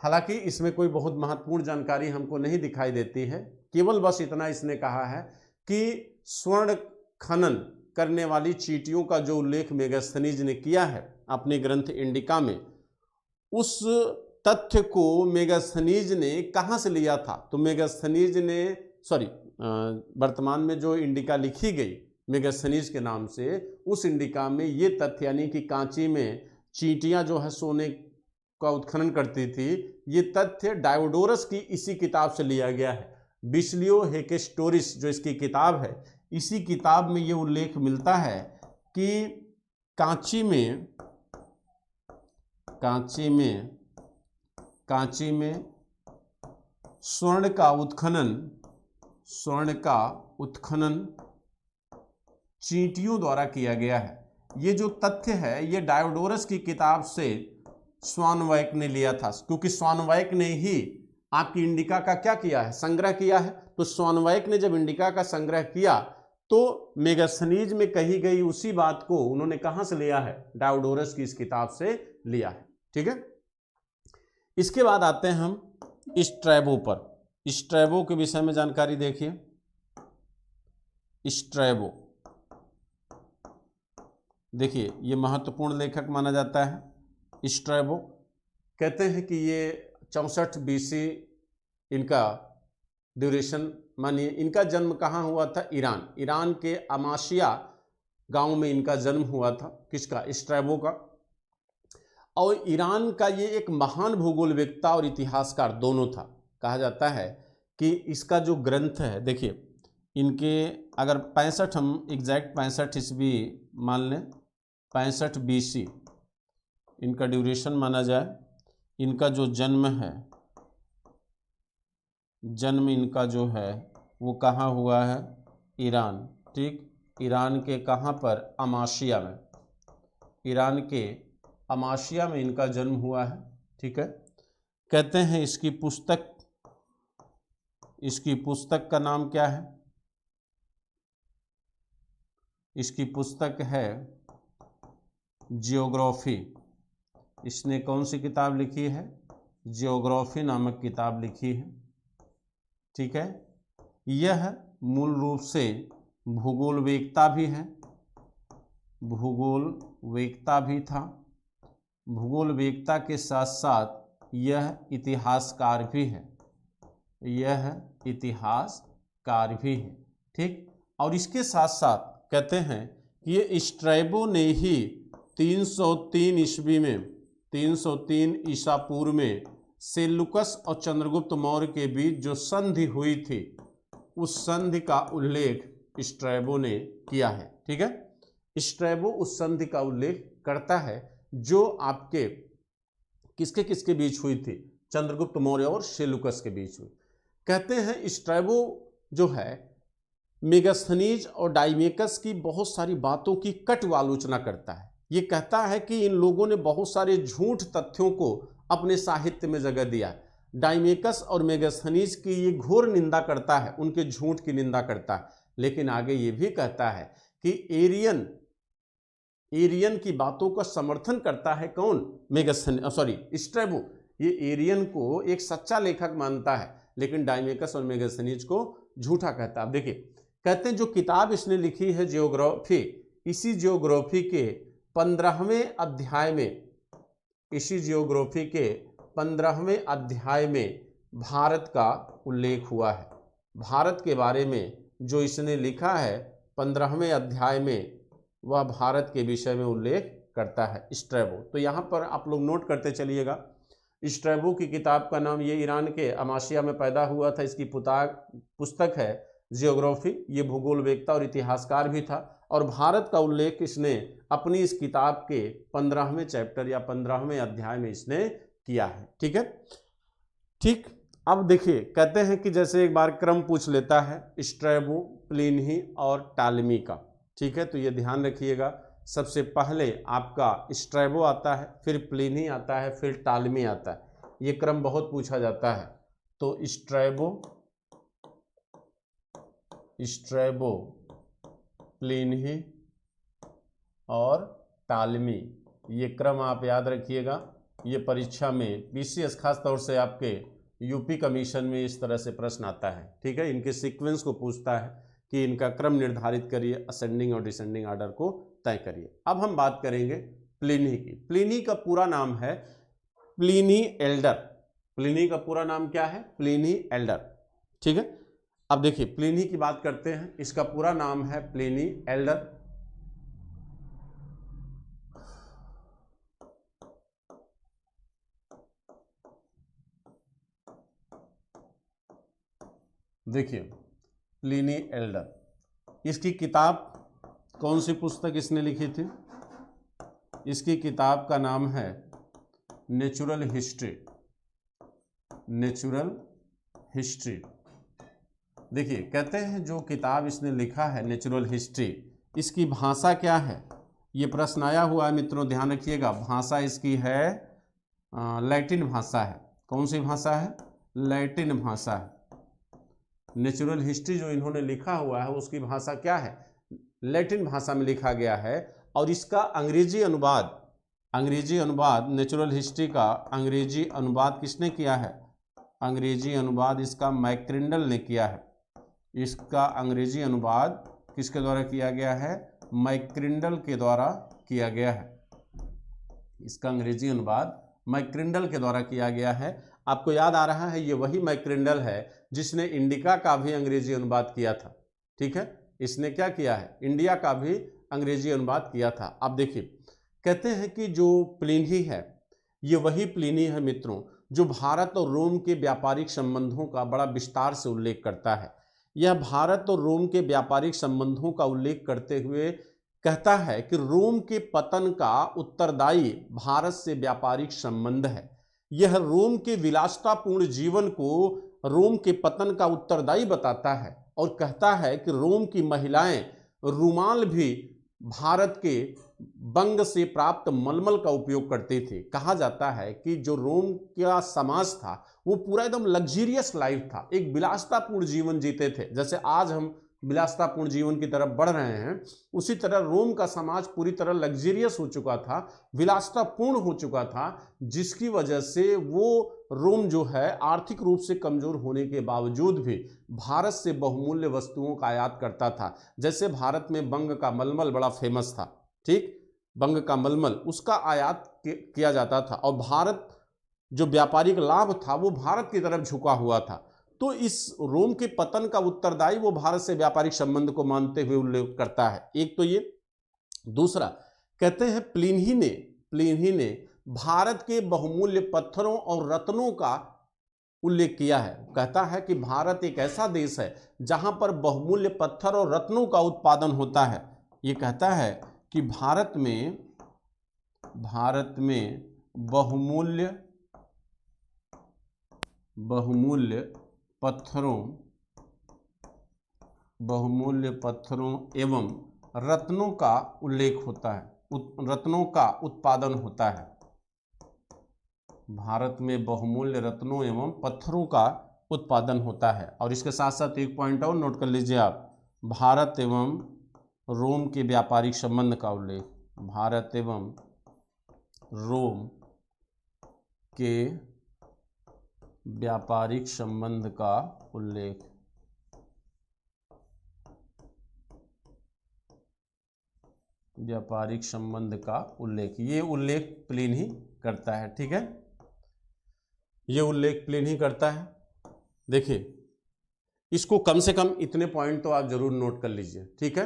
हालांकि इसमें कोई बहुत महत्वपूर्ण जानकारी हमको नहीं दिखाई देती है, केवल बस इतना इसने कहा है कि स्वर्ण खनन करने वाली चींटियों का जो उल्लेख मेगास्थनीज ने किया है अपने ग्रंथ इंडिका में, उस तथ्य को मेगास्थनीज ने कहाँ से लिया था? तो मेगास्थनीज ने वर्तमान में जो इंडिका लिखी गई मेगास्थनीज के नाम से, उस इंडिका में ये तथ्य, यानी कि कांची में चींटियां जो है सोने का उत्खनन करती थी, ये तथ्य डायोडोरस की इसी किताब से लिया गया है। विस्लियो हेकेस्टोरिस जो इसकी किताब है, इसी किताब में ये उल्लेख मिलता है कि कांची में स्वर्ण का उत्खनन चींटियों द्वारा किया गया है। ये जो तथ्य है ये डायोडोरस की किताब से स्वानवैक ने लिया था, क्योंकि स्वानवैक ने ही आपकी इंडिका का क्या किया है? संग्रह किया है। तो स्वानवैक ने जब इंडिका का संग्रह किया तो मेगास्थनीज में कही गई उसी बात को उन्होंने कहां से लिया है? डायोडोरस की इस किताब से लिया है, ठीक है। इसके बाद आते हैं हम स्ट्रैबो पर। स्ट्रैबो के विषय में जानकारी देखिए। स्ट्रैबो, देखिए, ये महत्वपूर्ण लेखक माना जाता है स्ट्रैबो। कहते हैं कि ये 64 BC इनका ड्यूरेशन मानिए। इनका जन्म कहाँ हुआ था? ईरान के अमाशिया गांव में इनका जन्म हुआ था। किसका? स्ट्रैबो का। और ईरान का ये एक महान भूगोलवेत्ता और इतिहासकार दोनों था। कहा जाता है कि इसका जो ग्रंथ है, देखिए, इनके अगर 65 हम एग्जैक्ट 65 ईस्वी मान लें, 65 BC इनका ड्यूरेशन माना जाए। इनका जो जन्म है, जन्म इनका जो है वो कहाँ हुआ है? ईरान, ठीक। ईरान के कहाँ पर? अमाशिया में। ईरान के अमाशिया में इनका जन्म हुआ है, ठीक है। कहते हैं इसकी पुस्तक का नाम क्या है? इसकी पुस्तक है जियोग्राफी। इसने कौन सी किताब लिखी है? जियोग्राफी नामक किताब लिखी है, ठीक है। यह मूल रूप से भूगोलवेत्ता भी है, भूगोलवेत्ता भी था। भूगोलवेत्ता के साथ साथ यह इतिहासकार भी है, यह इतिहासकार भी है, ठीक। और इसके साथ साथ कहते हैं कि ये स्ट्रैबो ने ही 303 ईस्वी में, 303 ईसा पूर्व में सेल्युकस और चंद्रगुप्त मौर्य के बीच जो संधि हुई थी उस संधि का उल्लेख स्ट्रैबो ने किया है। ठीक है, स्ट्रैबो उस संधि का उल्लेख करता है जो आपके किसके किसके बीच हुई थी, चंद्रगुप्त मौर्य और सेल्युकस के बीच हुई। कहते हैं स्ट्रैबो जो है मेगास्थनीज और डाइमेकस की बहुत सारी बातों की कटु आलोचना करता है। ये कहता है कि इन लोगों ने बहुत सारे झूठ तथ्यों को अपने साहित्य में जगह दिया। डाइमेकस और मेगास्थनीज की ये घोर निंदा करता है, उनके झूठ की निंदा करता है, लेकिन आगे ये भी कहता है कि एरियन की बातों का समर्थन करता है। कौन? स्ट्रैबो ये एरियन को एक सच्चा लेखक मानता है, लेकिन डाइमेकस और मेगास्थनीज को झूठा कहता है। अब देखिए, कहते हैं जो किताब इसने लिखी है जियोग्राफी, इसी जियोग्राफी के 15वें अध्याय में, इसी जियोग्राफी के 15वें अध्याय में भारत का उल्लेख हुआ है। भारत के बारे में जो इसने लिखा है 15वें अध्याय में, वह भारत के विषय में उल्लेख करता है स्ट्रैबो। तो यहाँ पर आप लोग नोट करते चलिएगा। स्ट्रैबो की किताब का नाम, ये ईरान के अमाशिया में पैदा हुआ था, इसकी पुस्तक है जियोग्राफी। ये भूगोलवेत्ता और इतिहासकार भी था, और भारत का उल्लेख इसने अपनी इस किताब के 15वें चैप्टर या 15वें अध्याय में इसने किया है। ठीक है, ठीक। अब देखिए, कहते हैं कि जैसे एक बार क्रम पूछ लेता है स्ट्रैबो, प्लिनी और टालमी का। ठीक है, तो ये ध्यान रखिएगा, सबसे पहले आपका स्ट्रैबो आता है, फिर प्लिनी आता है, फिर टालमी आता है। ये क्रम बहुत पूछा जाता है। तो स्ट्रैबो, प्लिनी और टालमी, ये क्रम आप याद रखिएगा। ये परीक्षा में बीसीएस खास तौर से आपके यूपी कमीशन में इस तरह से प्रश्न आता है। ठीक है, इनके सीक्वेंस को पूछता है कि इनका क्रम निर्धारित करिए, असेंडिंग और डिसेंडिंग ऑर्डर को तय करिए। अब हम बात करेंगे प्लिनी की। प्लिनी का पूरा नाम है प्लिनी एल्डर। प्लिनी का पूरा नाम क्या है? Pliny Elder. ठीक है, अब देखिए प्लिनी की बात करते हैं। इसका पूरा नाम है प्लिनी एल्डर। देखिए प्लिनी एल्डर, इसकी किताब, कौन सी पुस्तक इसने लिखी थी? इसकी किताब का नाम है नेचुरल हिस्ट्री। Natural history. देखिए, कहते हैं जो किताब इसने लिखा है नेचुरल हिस्ट्री, इसकी भाषा क्या है? ये प्रश्न आया हुआ है मित्रों, ध्यान रखिएगा। भाषा इसकी है लैटिन भाषा है। कौन सी भाषा है? लैटिन भाषा है। नेचुरल हिस्ट्री जो इन्होंने लिखा हुआ है उसकी भाषा क्या है? लैटिन भाषा में लिखा गया है। और इसका अंग्रेजी अनुवाद नेचुरल हिस्ट्री का अंग्रेजी अनुवाद किसने किया है? अंग्रेजी अनुवाद इसका मैक्रिंडल ने किया है। इसका अंग्रेजी अनुवाद किसके द्वारा किया गया है? मैक्रिंडल के द्वारा किया गया है। इसका अंग्रेजी अनुवाद मैक्रिंडल के द्वारा किया गया है। आपको याद आ रहा है, ये वही मैक्रिंडल है जिसने इंडिका का भी अंग्रेजी अनुवाद किया था। ठीक है, इसने क्या किया है? इंडिया का भी अंग्रेजी अनुवाद किया था। अब देखिए, कहते हैं कि जो प्लिनी है, ये वही प्लिनी है मित्रों जो भारत और रोम के व्यापारिक संबंधों का बड़ा विस्तार से उल्लेख करता है। यह भारत और रोम के व्यापारिक संबंधों का उल्लेख करते हुए कहता है कि रोम के पतन का उत्तरदायी भारत से व्यापारिक संबंध है। यह रोम के विलासितापूर्ण जीवन को रोम के पतन का उत्तरदायी बताता है, और कहता है कि रोम की महिलाएं रुमाल भी भारत के बंग से प्राप्त मलमल का उपयोग करते थे। कहा जाता है कि जो रोम का समाज था वो पूरा एकदम लग्जरियस लाइफ था, एक विलासितापूर्ण जीवन जीते थे। जैसे आज हम विलासितापूर्ण जीवन की तरफ बढ़ रहे हैं, उसी तरह रोम का समाज पूरी तरह लग्जरियस हो चुका था, विलासितापूर्ण हो चुका था, जिसकी वजह से वो रोम जो है आर्थिक रूप से कमजोर होने के बावजूद भी भारत से बहुमूल्य वस्तुओं का आयात करता था। जैसे भारत में बंग का मलमल बड़ा फेमस था, ठीक, बंग का मलमल, उसका आयात किया जाता था, और भारत जो व्यापारिक लाभ था वो भारत की तरफ झुका हुआ था। तो इस रोम के पतन का उत्तरदायी वो भारत से व्यापारिक संबंध को मानते हुए उल्लेख करता है। एक तो ये, दूसरा कहते हैं प्लिनी ने भारत के बहुमूल्य पत्थरों और रत्नों का उल्लेख किया है। कहता है कि भारत एक ऐसा देश है जहां पर बहुमूल्य पत्थर और रत्नों का उत्पादन होता है। ये कहता है कि भारत में बहुमूल्य पत्थरों एवं रत्नों का उल्लेख होता है, रत्नों का उत्पादन होता है। भारत में बहुमूल्य रत्नों एवं पत्थरों का उत्पादन होता है। और इसके साथ साथ एक पॉइंट और नोट कर लीजिए आप, भारत एवं रोम के व्यापारिक संबंध का उल्लेख। भारत एवं रोम के व्यापारिक संबंध का उल्लेख। व्यापारिक संबंध का उल्लेख, ये उल्लेख प्लिनी करता है। ठीक है, ये उल्लेख प्लिनी करता है। देखिए, इसको कम से कम इतने पॉइंट तो आप जरूर नोट कर लीजिए। ठीक है,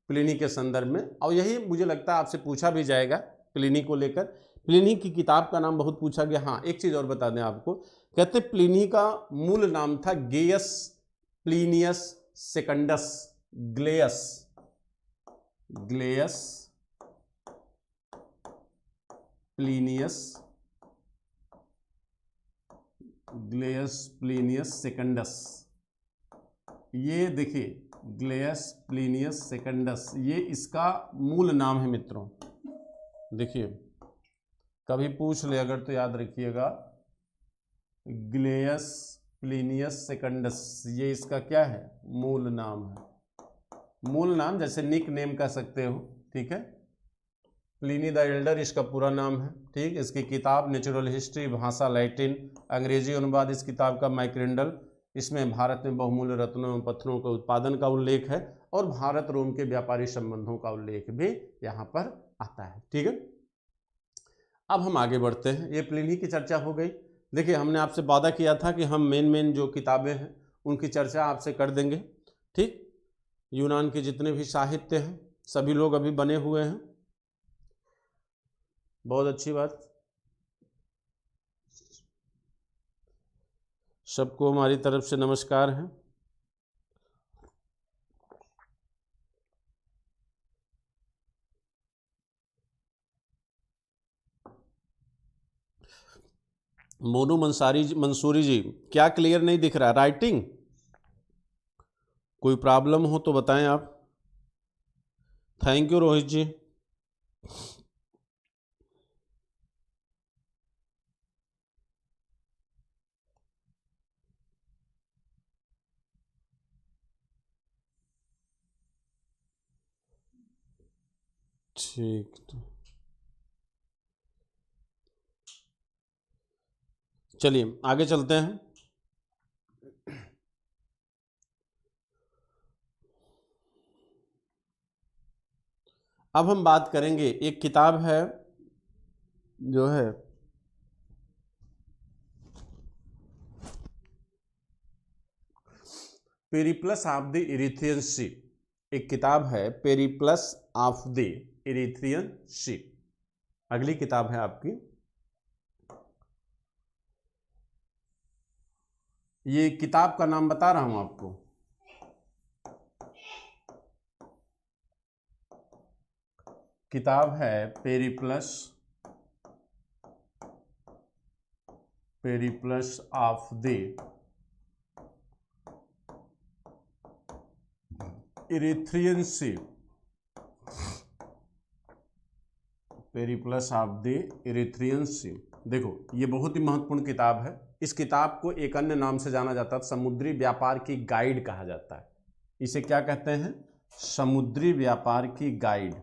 प्लिनी के संदर्भ में, और यही मुझे लगता है आपसे पूछा भी जाएगा प्लिनी को लेकर। प्लिनी की किताब का नाम बहुत पूछा गया। हाँ, एक चीज और बता दें आपको, कहते प्लिनी का मूल नाम था गेयस प्लिनियस सेकंडस। ग्लेयस प्लिनियस सेकंडस। ये देखिए, ग्लेयस प्लिनियस सेकंडस, ये इसका मूल नाम है मित्रों। देखिए, कभी पूछ ले अगर तो याद रखिएगा, ग्लेयस प्लिनियस सेकंडस, ये इसका क्या है, मूल नाम है। मूल नाम जैसे निक नेम कह सकते हो। ठीक है, प्लिनी द एल्डर इसका पूरा नाम है। ठीक, इसकी किताब नेचुरल हिस्ट्री, भाषा लैटिन, अंग्रेजी अनुवाद इस किताब का मैक्रेंडल। इसमें भारत में बहुमूल्य रत्नों एवं पत्थरों के उत्पादन का उल्लेख है और भारत रोम के व्यापारिक संबंधों का उल्लेख भी यहाँ पर आता है। ठीक है, अब हम आगे बढ़ते हैं। ये प्लिनी की चर्चा हो गई। देखिए, हमने आपसे वादा किया था कि हम मेन जो किताबें हैं उनकी चर्चा आपसे कर देंगे। ठीक, यूनान के जितने भी साहित्य हैं सभी लोग अभी बने हुए हैं, बहुत अच्छी बात। सबको हमारी तरफ से नमस्कार है। मोनू मंसूरी जी, क्या क्लियर नहीं दिख रहा? राइटिंग कोई प्रॉब्लम हो तो बताएं आप। थैंक यू रोहित जी। ठीक, चलिए आगे चलते हैं। अब हम बात करेंगे, एक किताब है जो है पेरिप्लस ऑफ द इरीथ्रियन सी। एक किताब है पेरिप्लस ऑफ द इरीथ्रियन सी। अगली किताब है आपकी, ये किताब का नाम बता रहा हूं आपको, किताब है Periplus of the Erythraean sea. Periplus of the Erythraean sea. देखो, ये बहुत ही महत्वपूर्ण किताब है। इस किताब को एक अन्य नाम से जाना जाता है, समुद्री व्यापार की गाइड कहा जाता है। इसे क्या कहते हैं? समुद्री व्यापार की गाइड।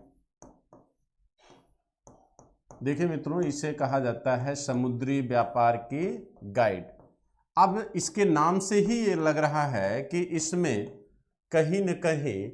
देखिए मित्रों, इसे कहा जाता है समुद्री व्यापार की गाइड। अब इसके नाम से ही ये लग रहा है कि इसमें कहीं न कहीं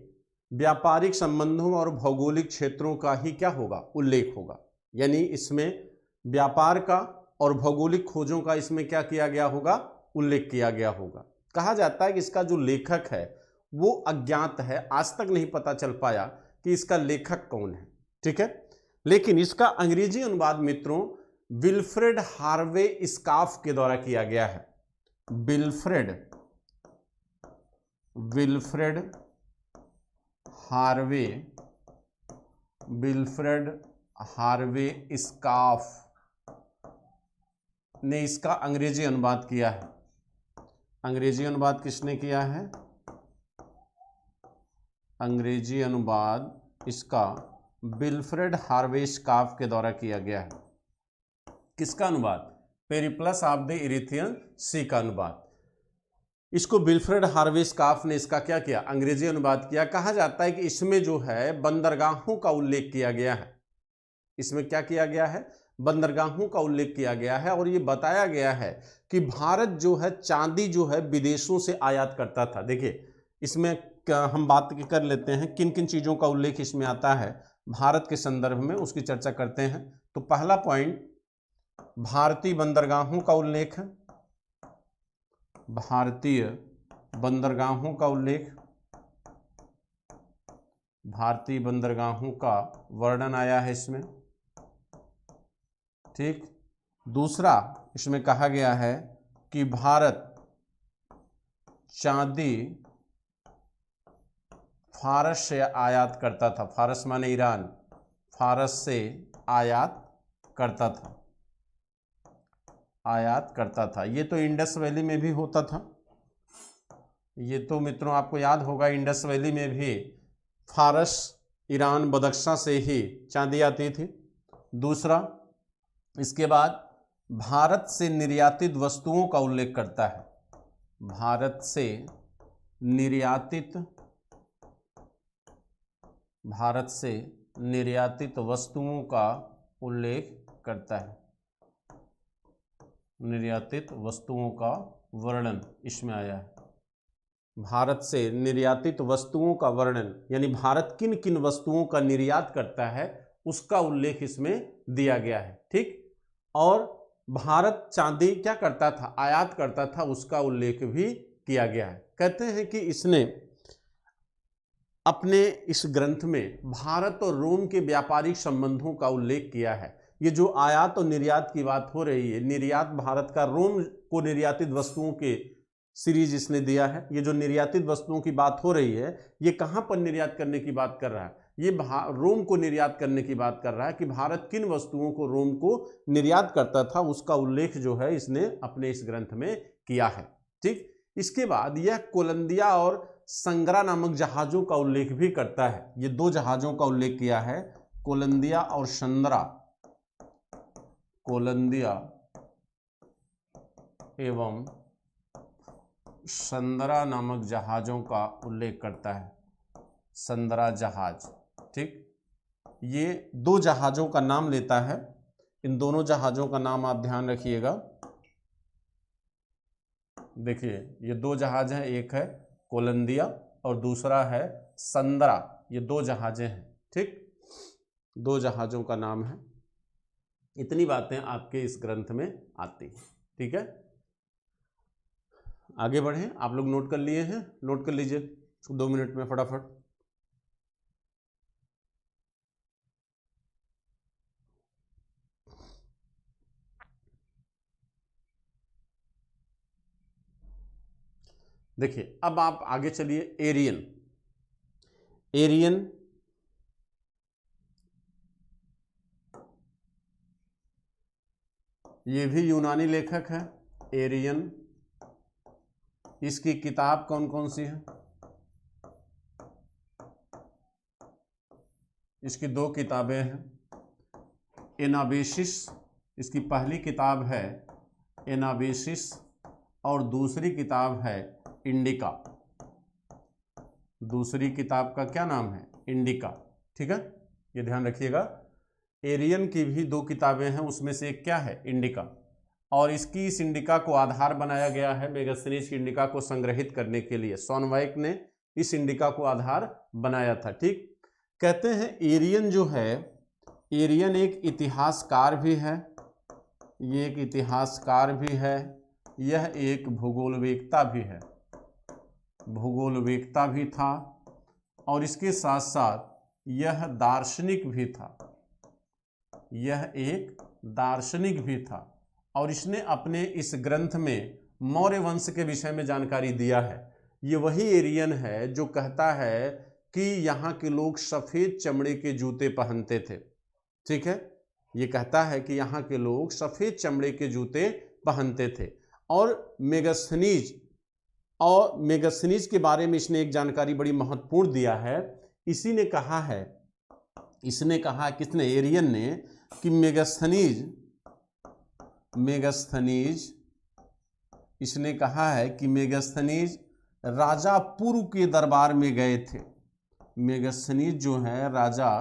व्यापारिक संबंधों और भौगोलिक क्षेत्रों का ही क्या होगा, उल्लेख होगा। यानी इसमें व्यापार का और भौगोलिक खोजों का इसमें क्या किया गया होगा, उल्लेख किया गया होगा। कहा जाता है कि इसका जो लेखक है वो अज्ञात है, आज तक नहीं पता चल पाया कि इसका लेखक कौन है। ठीक है, लेकिन इसका अंग्रेजी अनुवाद मित्रों विल्फ्रेड हार्वे स्काफ के द्वारा किया गया है। विल्फ्रेड हार्वे स्काफ ने इसका अंग्रेजी अनुवाद किया है। अंग्रेजी अनुवाद किसने किया है? अंग्रेजी अनुवाद इसका विल्फ्रेड हार्वे स्काफ के द्वारा किया गया है। किसका अनुवाद? पेरिप्लस ऑफ द इरिथियन सी का अनुवाद। इसको विल्फ्रेड हार्वे स्काफ ने इसका क्या किया? अंग्रेजी अनुवाद किया। कहा जाता है कि इसमें जो है बंदरगाहों का उल्लेख किया गया है। इसमें क्या किया गया है? बंदरगाहों का उल्लेख किया गया है और ये बताया गया है कि भारत जो है चांदी जो है विदेशों से आयात करता था। देखिए इसमें हम बात कर लेते हैं किन किन चीज़ों का उल्लेख इसमें आता है भारत के संदर्भ में, उसकी चर्चा करते हैं। तो पहला पॉइंट, भारतीय बंदरगाहों का उल्लेख है। भारतीय बंदरगाहों का उल्लेख, भारतीय बंदरगाहों का वर्णन आया है इसमें। ठीक। दूसरा, इसमें कहा गया है कि भारत चांदी फारस से आयात करता था। फारस माने ईरान, फारस से आयात करता था। ये तो इंडस वैली में भी होता था। ये तो मित्रों आपको याद होगा, इंडस वैली में भी फारस, ईरान, बदख्शां से ही चांदी आती थी। दूसरा, इसके बाद भारत से निर्यातित वस्तुओं का उल्लेख करता है। भारत से निर्यातित वस्तुओं का उल्लेख करता है। निर्यातित वस्तुओं का वर्णन इसमें आया है। भारत से निर्यातित वस्तुओं का वर्णन, यानी भारत किन किन वस्तुओं का निर्यात करता है उसका उल्लेख इसमें दिया गया है। ठीक। और भारत चांदी क्या करता था? आयात करता था, उसका उल्लेख भी किया गया है। कहते हैं कि इसने अपने इस ग्रंथ में भारत और रोम के व्यापारिक संबंधों का उल्लेख किया है। ये जो आयात और निर्यात की बात हो रही है, निर्यात भारत का रोम को निर्यातित वस्तुओं के सीरीज इसने दिया है। ये जो निर्यातित वस्तुओं की बात हो रही है, ये कहाँ पर निर्यात करने की बात कर रहा है? ये रोम को निर्यात करने की बात कर रहा है कि भारत किन वस्तुओं को रोम को निर्यात करता था, उसका उल्लेख जो है इसने अपने इस ग्रंथ में किया है। ठीक। इसके बाद यह कोलंबिया और संगरा नामक जहाजों का उल्लेख भी करता है। ये दो जहाजों का उल्लेख किया है, कोलंबिया और संदरा। कोलंबिया एवं संदरा नामक जहाजों का उल्लेख करता है। संदरा जहाज। ठीक। ये दो जहाजों का नाम लेता है। इन दोनों जहाजों का नाम आप ध्यान रखिएगा। देखिए ये दो जहाज हैं, एक है कोलंबिया और दूसरा है संदरा। ये दो जहाजें हैं। ठीक। दो जहाजों का नाम है। इतनी बातें आपके इस ग्रंथ में आती हैं। ठीक है, आगे बढ़ें। आप लोग नोट कर लिए हैं? नोट कर लीजिए 2 मिनट में फटाफट। देखिए अब आप आगे चलिए। एरियन ये भी यूनानी लेखक है। एरियन, इसकी किताब कौन कौन सी है? इसकी 2 किताबें हैं। एनाबेसिस, इसकी पहली किताब है एनाबेसिस और दूसरी किताब है इंडिका। दूसरी किताब का क्या नाम है? इंडिका। ठीक है, ये ध्यान रखिएगा। एरियन की भी 2 किताबें हैं, उसमें से एक क्या है? इंडिका। और इस इंडिका को आधार बनाया गया है मेगास्थनीज की इंडिका को संग्रहित करने के लिए। सॉनवाइक ने इस इंडिका को आधार बनाया था। ठीक। कहते हैं एरियन जो है, एरियन एक इतिहासकार भी है। ये एक इतिहासकार भी है, यह एक भूगोलवेत्ता भी है। भूगोलवेत्ता भी था और इसके साथ साथ यह दार्शनिक भी था। यह एक दार्शनिक भी था और इसने अपने इस ग्रंथ में मौर्य वंश के विषय में जानकारी दिया है। ये वही एरियन है जो कहता है कि यहाँ के लोग सफ़ेद चमड़े के जूते पहनते थे। ठीक है, ये कहता है कि यहाँ के लोग सफ़ेद चमड़े के जूते पहनते थे। और मेगास्थनीज के बारे में इसने एक जानकारी बड़ी महत्वपूर्ण दिया है। इसने कहा किसने, एरियन ने, कि मेगास्थनीज इसने कहा है कि मेगास्थनीज राजा पुरु के दरबार में गए थे। मेगास्थनीज जो है राजा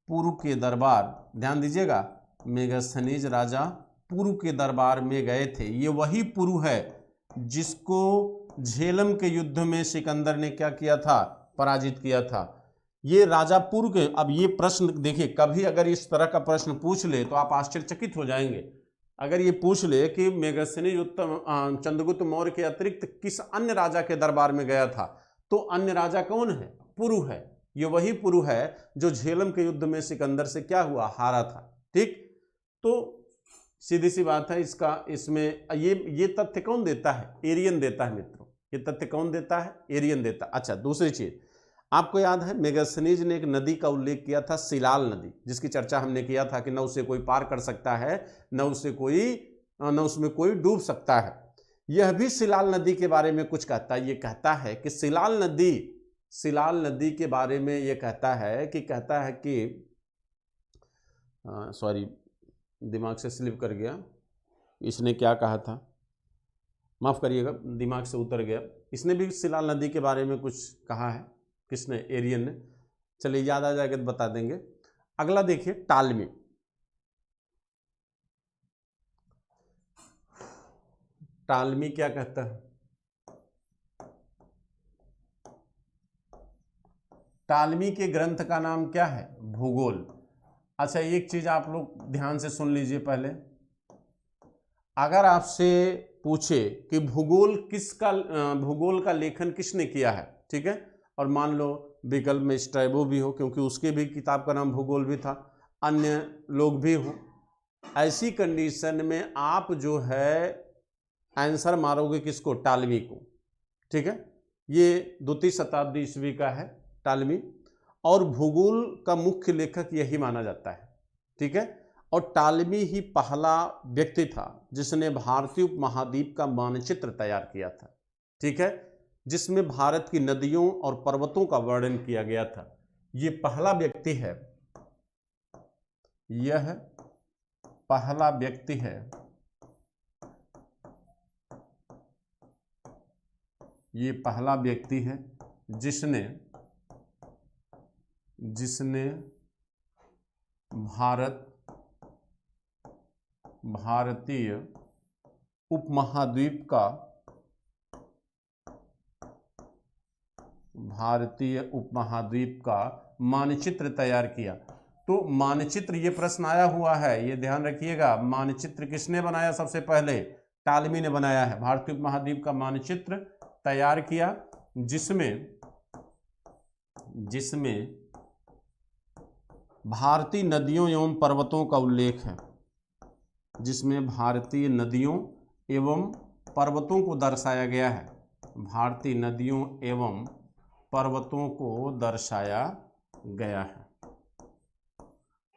पुरु के दरबार, ध्यान दीजिएगा, मेगास्थनीज राजा पुरु के दरबार में गए थे। ये वही पुरु है जिसको झेलम के युद्ध में सिकंदर ने क्या किया था, पराजित किया था। ये राजा पुरु के, अब ये प्रश्न देखिए, कभी अगर इस तरह का प्रश्न पूछ ले तो आप आश्चर्यचकित हो जाएंगे। अगर ये पूछ ले कि मेगास्थनीज चंद्रगुप्त मौर्य के अतिरिक्त किस अन्य राजा के दरबार में गया था, तो अन्य राजा कौन है, पुरु है। ये वही पुरु है जो झेलम के युद्ध में सिकंदर से क्या हुआ, हारा था। ठीक, तो सीधी सी बात है, इसमें ये तथ्य कौन देता है, एरियन देता है मित्रों। ये तथ्य कौन देता है, एरियन देता है। अच्छा, दूसरी चीज आपको याद है, मेगास्थनीज ने एक नदी का उल्लेख किया था, सिलाल नदी, जिसकी चर्चा हमने किया था कि न उसे कोई पार कर सकता है, न उसमें कोई डूब सकता है। यह भी सिलाल नदी के बारे में कुछ कहता है। ये कहता है कि सिलाल नदी के बारे में ये कहता है कि सॉरी, दिमाग से स्लिप कर गया। इसने क्या कहा था, माफ़ करिएगा, दिमाग से उतर गया। इसने भी सिलाल नदी के बारे में कुछ कहा है। किसने, एरियन ने। चलिए, याद आ जाएगा तो बता देंगे। अगला देखिए, टालमी। टालमी क्या कहता है, टालमी के ग्रंथ का नाम क्या है, भूगोल। अच्छा, एक चीज आप लोग ध्यान से सुन लीजिए पहले। अगर आपसे पूछे कि भूगोल का लेखन किसने किया है, ठीक है, और मान लो विकल्प में स्ट्रैबो भी हो, क्योंकि उसके भी किताब का नाम भूगोल भी था, अन्य लोग भी हो, ऐसी कंडीशन में आप जो है आंसर मारोगे किसको, टालमी को। ठीक है, ये 2वीं शताब्दी ईस्वी का है टालमी, और भूगोल का मुख्य लेखक यही माना जाता है। ठीक है, और टालमी ही पहला व्यक्ति था जिसने भारतीय उपमहाद्वीप का मानचित्र तैयार किया था। ठीक है, जिसमें भारत की नदियों और पर्वतों का वर्णन किया गया था। ये पहला व्यक्ति है, यह पहला व्यक्ति है ये पहला व्यक्ति है जिसने भारतीय उपमहाद्वीप का मानचित्र तैयार किया। तो मानचित्र, ये प्रश्न आया हुआ है, ये ध्यान रखिएगा। मानचित्र किसने बनाया, सबसे पहले टालमी ने बनाया है। भारतीय उपमहाद्वीप का मानचित्र तैयार किया, जिसमें भारतीय नदियों एवं पर्वतों का उल्लेख है, जिसमें भारतीय नदियों एवं पर्वतों को दर्शाया गया है। भारतीय नदियों एवं पर्वतों को दर्शाया गया है।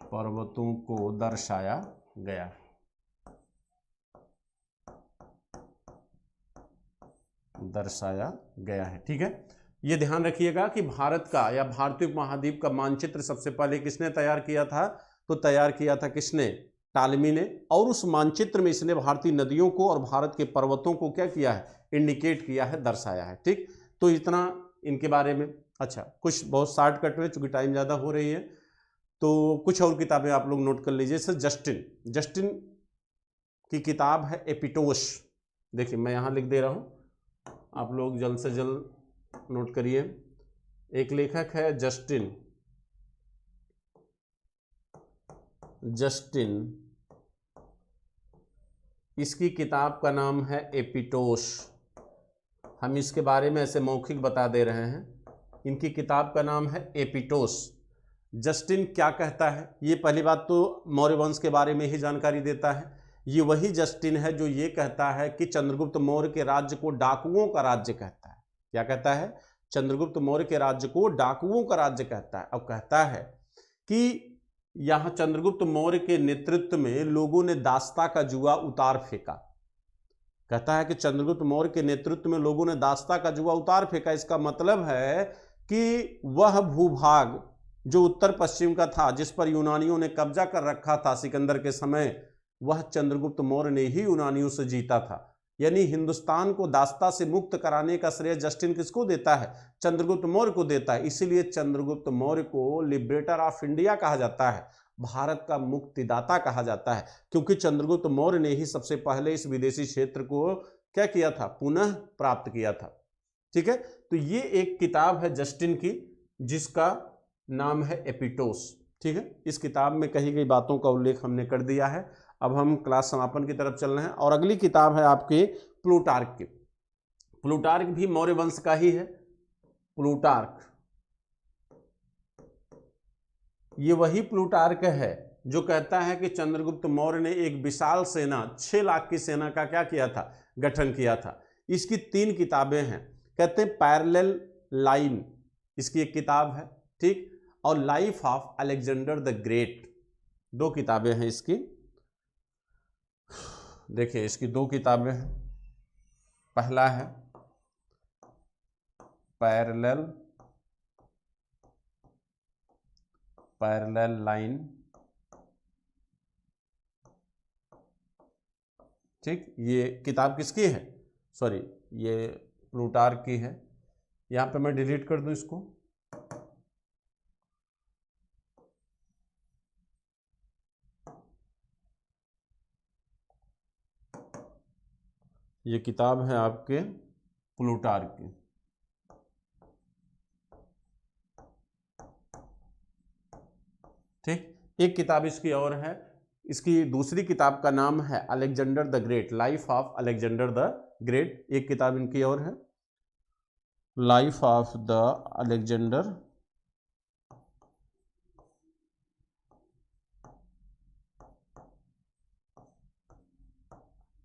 पर्वतों को दर्शाया गया है। ठीक है, ये ध्यान रखिएगा कि भारत का या भारतीय उपमहाद्वीप का मानचित्र सबसे पहले किसने तैयार किया था, तो तैयार किया था किसने, टालमी ने। और उस मानचित्र में इसने भारतीय नदियों को और भारत के पर्वतों को क्या किया है, इंडिकेट किया है, दर्शाया है। ठीक, तो इतना इनके बारे में। अच्छा, कुछ बहुत शॉर्टकट में, चूंकि टाइम ज़्यादा हो रही है, तो कुछ और किताबें आप लोग नोट कर लीजिए। सर, जस्टिन की किताब है एपिटोस। देखिए, मैं यहाँ लिख दे रहा हूँ, आप लोग जल्द से जल्द नोट करिए। एक लेखक है जस्टिन, इसकी किताब का नाम है एपिटोस। हम इसके बारे में ऐसे मौखिक बता दे रहे हैं। इनकी किताब का नाम है एपिटोस। जस्टिन क्या कहता है? ये पहली बात तो मौर्य वंश के बारे में ही जानकारी देता है। ये वही जस्टिन है जो ये कहता है कि चंद्रगुप्त मौर्य के राज्य को डाकुओं का राज्य कहता है। क्या कहता है? चंद्रगुप्त मौर्य के राज्य को डाकुओं का राज्य कहता है। अब कहता है कि यहां चंद्रगुप्त मौर्य के नेतृत्व में लोगों ने दास्ता का जुआ उतार फेंका। कहता है कि चंद्रगुप्त मौर्य के नेतृत्व में लोगों ने दास्ता का जुआ उतार फेंका। इसका मतलब है कि वह भूभाग जो उत्तर पश्चिम का था, जिस पर यूनानियों ने कब्जा कर रखा था सिकंदर के समय, वह चंद्रगुप्त मौर्य ने ही यूनानियों से जीता था। यानी हिंदुस्तान को दास्ता से मुक्त कराने का श्रेय जस्टिन किसको देता है? चंद्रगुप्त मौर्य को देता है। इसीलिए चंद्रगुप्त मौर्य को लिबरेटर ऑफ इंडिया कहा जाता है, भारत का मुक्तिदाता कहा जाता है, क्योंकि चंद्रगुप्त मौर्य ने ही सबसे पहले इस विदेशी क्षेत्र को क्या किया था? पुनः प्राप्त किया था। ठीक है, तो ये एक किताब है जस्टिन की, जिसका नाम है एपिटोस। ठीक है, इस किताब में कही गई बातों का उल्लेख हमने कर दिया है। अब हम क्लास समापन की तरफ चल रहे हैं और अगली किताब है आपके प्लूटार्क की। प्लूटार्क भी मौर्य वंश का ही है। प्लूटार्क, ये वही प्लूटार्क है जो कहता है कि चंद्रगुप्त मौर्य ने एक विशाल सेना, 6 लाख की सेना का क्या किया था? गठन किया था। इसकी 3 किताबें हैं। कहते हैं पैरेलल लाइन, इसकी एक किताब है, ठीक, और life of Alexander the great, 2 किताबें हैं इसकी। देखिए इसकी 2 किताबें हैं। पहला है पैरेलल लाइन, ठीक, ये किताब किसकी है? सॉरी, ये प्लूटार्क की है। यहां पे मैं डिलीट कर दूं इसको। ये किताब है आपके प्लूटार्क की। ठीक, एक किताब इसकी और है। इसकी दूसरी किताब का नाम है Alexander the great, life of Alexander the great. एक किताब इनकी और है, life of the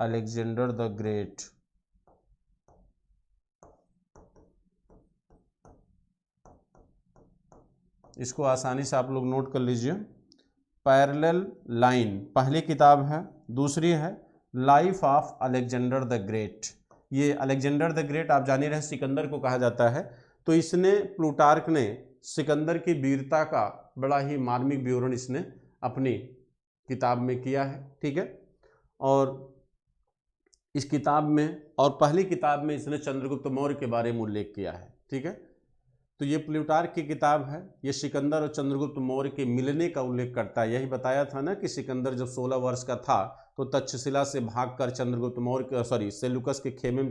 Alexander the great. इसको आसानी से आप लोग नोट कर लीजिए। पैरेलल लाइन पहली किताब है, दूसरी है life of Alexander the great. ये अलेक्जेंडर द ग्रेट आप जान ही रहे सिकंदर को कहा जाता है। तो इसने, प्लूटार्क ने सिकंदर की वीरता का बड़ा ही मार्मिक विवरण इसने अपनी किताब में किया है। ठीक है, और इस किताब में और पहली किताब में इसने चंद्रगुप्त मौर्य के बारे में उल्लेख किया है। ठीक है, तो ये प्लूटार्क की किताब है। ये सिकंदर और चंद्रगुप्त मौर्य के मिलने का उल्लेख करता है। यही बताया था ना कि सिकंदर जब 16 वर्ष का था तो तक्षशिला से भागकर चंद्रगुप्त मौर्य सेल्यूकस के खेमे में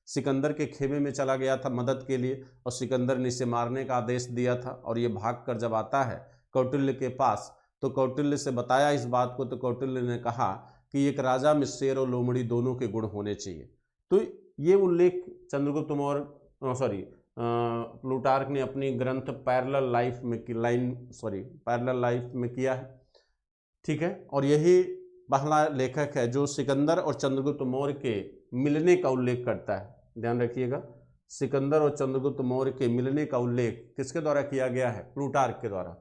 सिकंदर के खेमे में चला गया था मदद के लिए, और सिकंदर ने इसे मारने का आदेश दिया था। और ये भागकर जब आता है कौटिल्य के पास, तो कौटिल्य से बताया इस बात को, तो कौटिल्य ने कहा कि एक राजा में शेर और लोमड़ी दोनों के गुण होने चाहिए। तो ये उल्लेख चंद्रगुप्त मौर्य प्लूटार्क ने अपनी ग्रंथ पैरेलल लाइफ में किया है। ठीक है, और यही पहला लेखक है जो सिकंदर और चंद्रगुप्त मौर्य के मिलने का उल्लेख करता है। ध्यान रखिएगा, सिकंदर और चंद्रगुप्त मौर्य के मिलने का उल्लेख किसके द्वारा किया गया है? प्लूटार्क के द्वारा।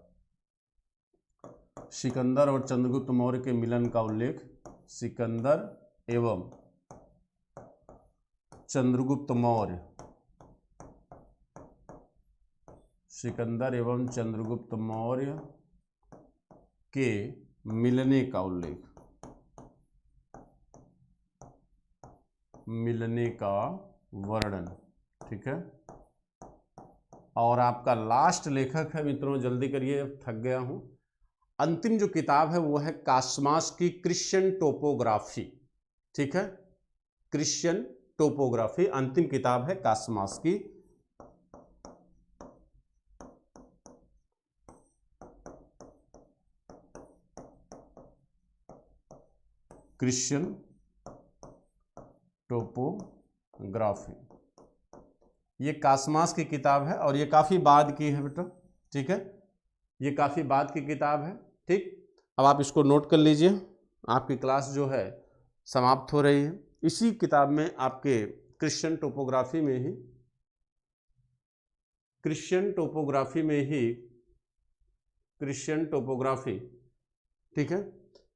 सिकंदर और चंद्रगुप्त मौर्य के मिलन का उल्लेख सिकंदर एवं चंद्रगुप्त मौर्य, सिकंदर एवं चंद्रगुप्त मौर्य के मिलने का उल्लेख, मिलने का वर्णन। ठीक है, और आपका लास्ट लेखक है मित्रों, जल्दी करिए, थक गया हूं। अंतिम जो किताब है वो है कास्मास की क्रिश्चियन टोपोग्राफी। ठीक है, क्रिश्चियन टोपोग्राफी अंतिम किताब है कास्मास की। क्रिश्चियन टोपोग्राफी, ये कास्मास की किताब है और ये काफी बाद की है बेटा। ठीक है, ये काफ़ी बाद की किताब है। ठीक, अब आप इसको नोट कर लीजिए, आपकी क्लास जो है समाप्त हो रही है। इसी किताब में आपके क्रिश्चियन टोपोग्राफी ठीक है,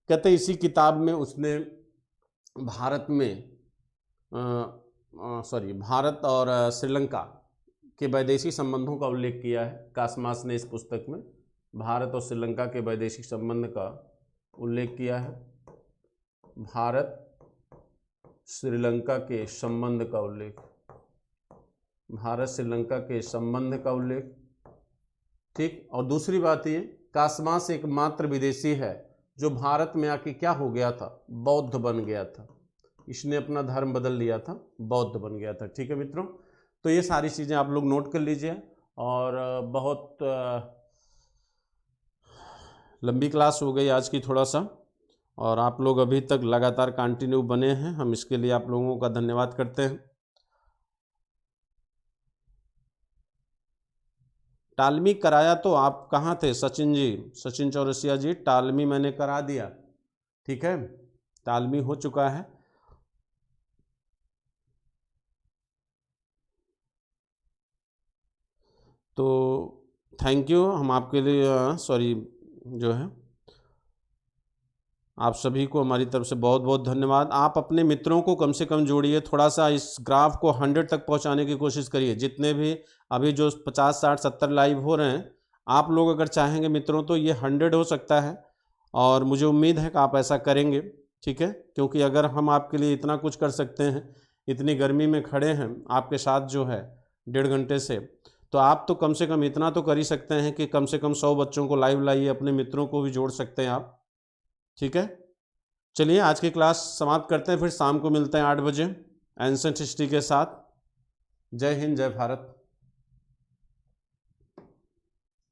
कहते हैं इसी किताब में उसने भारत और श्रीलंका के वैदेशिक संबंधों का उल्लेख किया है। कासमास ने इस पुस्तक में भारत और श्रीलंका के वैदेशिक संबंध का उल्लेख किया है। भारत श्रीलंका के संबंध का उल्लेख, भारत श्रीलंका के संबंध का उल्लेख। ठीक, और दूसरी बात ये, कासमास एकमात्र विदेशी है जो भारत में आके क्या हो गया था, बौद्ध बन गया था। इसने अपना धर्म बदल लिया था, बौद्ध बन गया था। ठीक है मित्रों, तो ये सारी चीज़ें आप लोग नोट कर लीजिए। और बहुत लंबी क्लास हो गई आज की थोड़ा सा, और आप लोग अभी तक लगातार कंटिन्यू बने हैं, हम इसके लिए आप लोगों का धन्यवाद करते हैं। टालमी कराया तो आप कहाँ थे सचिन जी, सचिन चौरसिया जी, टालमी मैंने करा दिया। ठीक है, टालमी हो चुका है। तो थैंक यू, हम आपके लिए जो है आप सभी को हमारी तरफ से बहुत बहुत धन्यवाद। आप अपने मित्रों को कम से कम जोड़िए, थोड़ा सा इस ग्राफ को 100 तक पहुंचाने की कोशिश करिए। जितने भी अभी जो 50, 60, 70 लाइव हो रहे हैं, आप लोग अगर चाहेंगे मित्रों तो ये 100 हो सकता है, और मुझे उम्मीद है कि आप ऐसा करेंगे। ठीक है, क्योंकि अगर हम आपके लिए इतना कुछ कर सकते हैं, इतनी गर्मी में खड़े हैं आपके साथ जो है 1.5 घंटे से, तो आप तो कम से कम इतना तो कर ही सकते हैं कि कम से कम 100 बच्चों को लाइव लाइए, अपने मित्रों को भी जोड़ सकते हैं आप। ठीक है, चलिए आज की क्लास समाप्त करते हैं, फिर शाम को मिलते हैं 8 बजे एंशिएंट हिस्ट्री के साथ। जय हिंद, जय भारत।